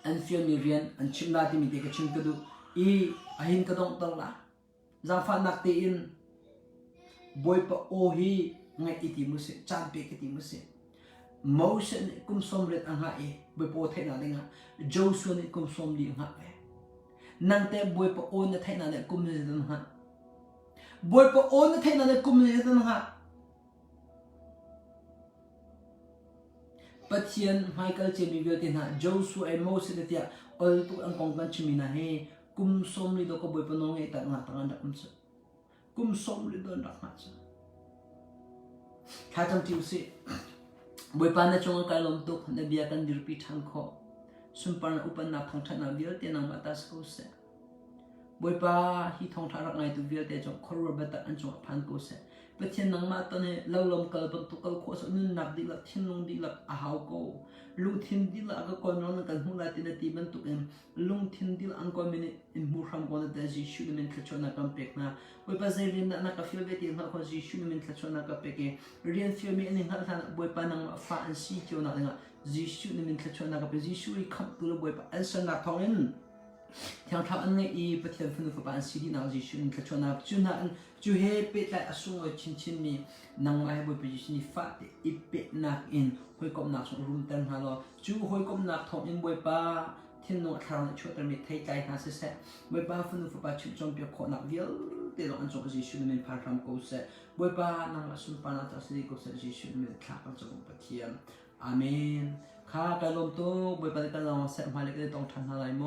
อันฟิลมีเรียนอันชิมลาที่มีเด็กชิมกันดูอีอาหินกระดองตองละจางฟันนักตีอินบอยไปโอฮีไงอิติมุสิจานเปกอิติมุสิมอสนี่กุมสมเร็จอังหะเอบอยไปโอเทน่าเด้งะโจสุนี่กุมสมดีอังหะเอนั่งแต่บอยไปโอนี่เทน่าเด้กุมนี่ดังหะบอยไปโอนี่เทน่าเด้กุมนี่ดังหะปัจเจียนไมเคิลเจมีเวลตินะโจสุไอโมสิเดียอลตุอังกงกันชิมินะเฮกุมสมลิดก็บอยไปน้องไอตังหะตังดักมันซะกุมสมลิดดักมันซะข้าจำทิวสิบอยปานนะจงกายลมตุกนบียกันดิรปีทังขอสุนปานะอุปนับทางทนาเวลเตนังมาตาสกุเสบอยปาฮิทองทารักไงตุเวลเตจงคอร์เบตัอันจงพันกุเสปัจเจียนนังมาตอนนี้เราลมกลบตุกลโคสนุนนักดีละทิ้งลงดีละอาหาวโกลุงทิ้งดีละก็คนร้องกันหุ่นละตินาตีบันตุกเอ็มลุงทิ้งดีละอันก็มีอินมูฮัมก่อนแต่จิชูนี่มันขจรนักกัมเป็กนะบอยปาเซรีนนักฟิลเวตินักคนจิชูนี่มันขจรนักกัมเป็กเรียนฟิลมีอันนี้หันทางบอยปานังฟ้าอันซีเจียวนักเนี่ยจิชูนี่มันขจรนักกัมเป็กจิชูอีคำตัวบอยปาอันสนักทองอินทางทางอันนี้อีประเทศฟิลิปปินส์ปานซีดีนักจิชูนี่ขจรนักจุนนักจู่เฮเป็ดแต่อสุงชินมีนังไอ้บอยปาจิชูนี่ฟ้าเตอีเป็ดนักอินหอยกบนักส่งรุมเต็มฮาโลจู่หอยกบนักทองอินบอยปาที่โน้ตทางช่วยแต่มีไทยใจหาเสะบอยปาฟิลิปปินส์ชุดจอมเปียกขอนักเดียวเดี๋ยวอันจงจิชูนี่มันพาทำกูเสะบอยปานังสุนปานาตัสดีกูเสะจิชูนี่มันคลากันจงปะเทียมอาเมนข้าการลมโตบอยปาได้กันลองเสะมาเล็กๆต้องทันอะไรโม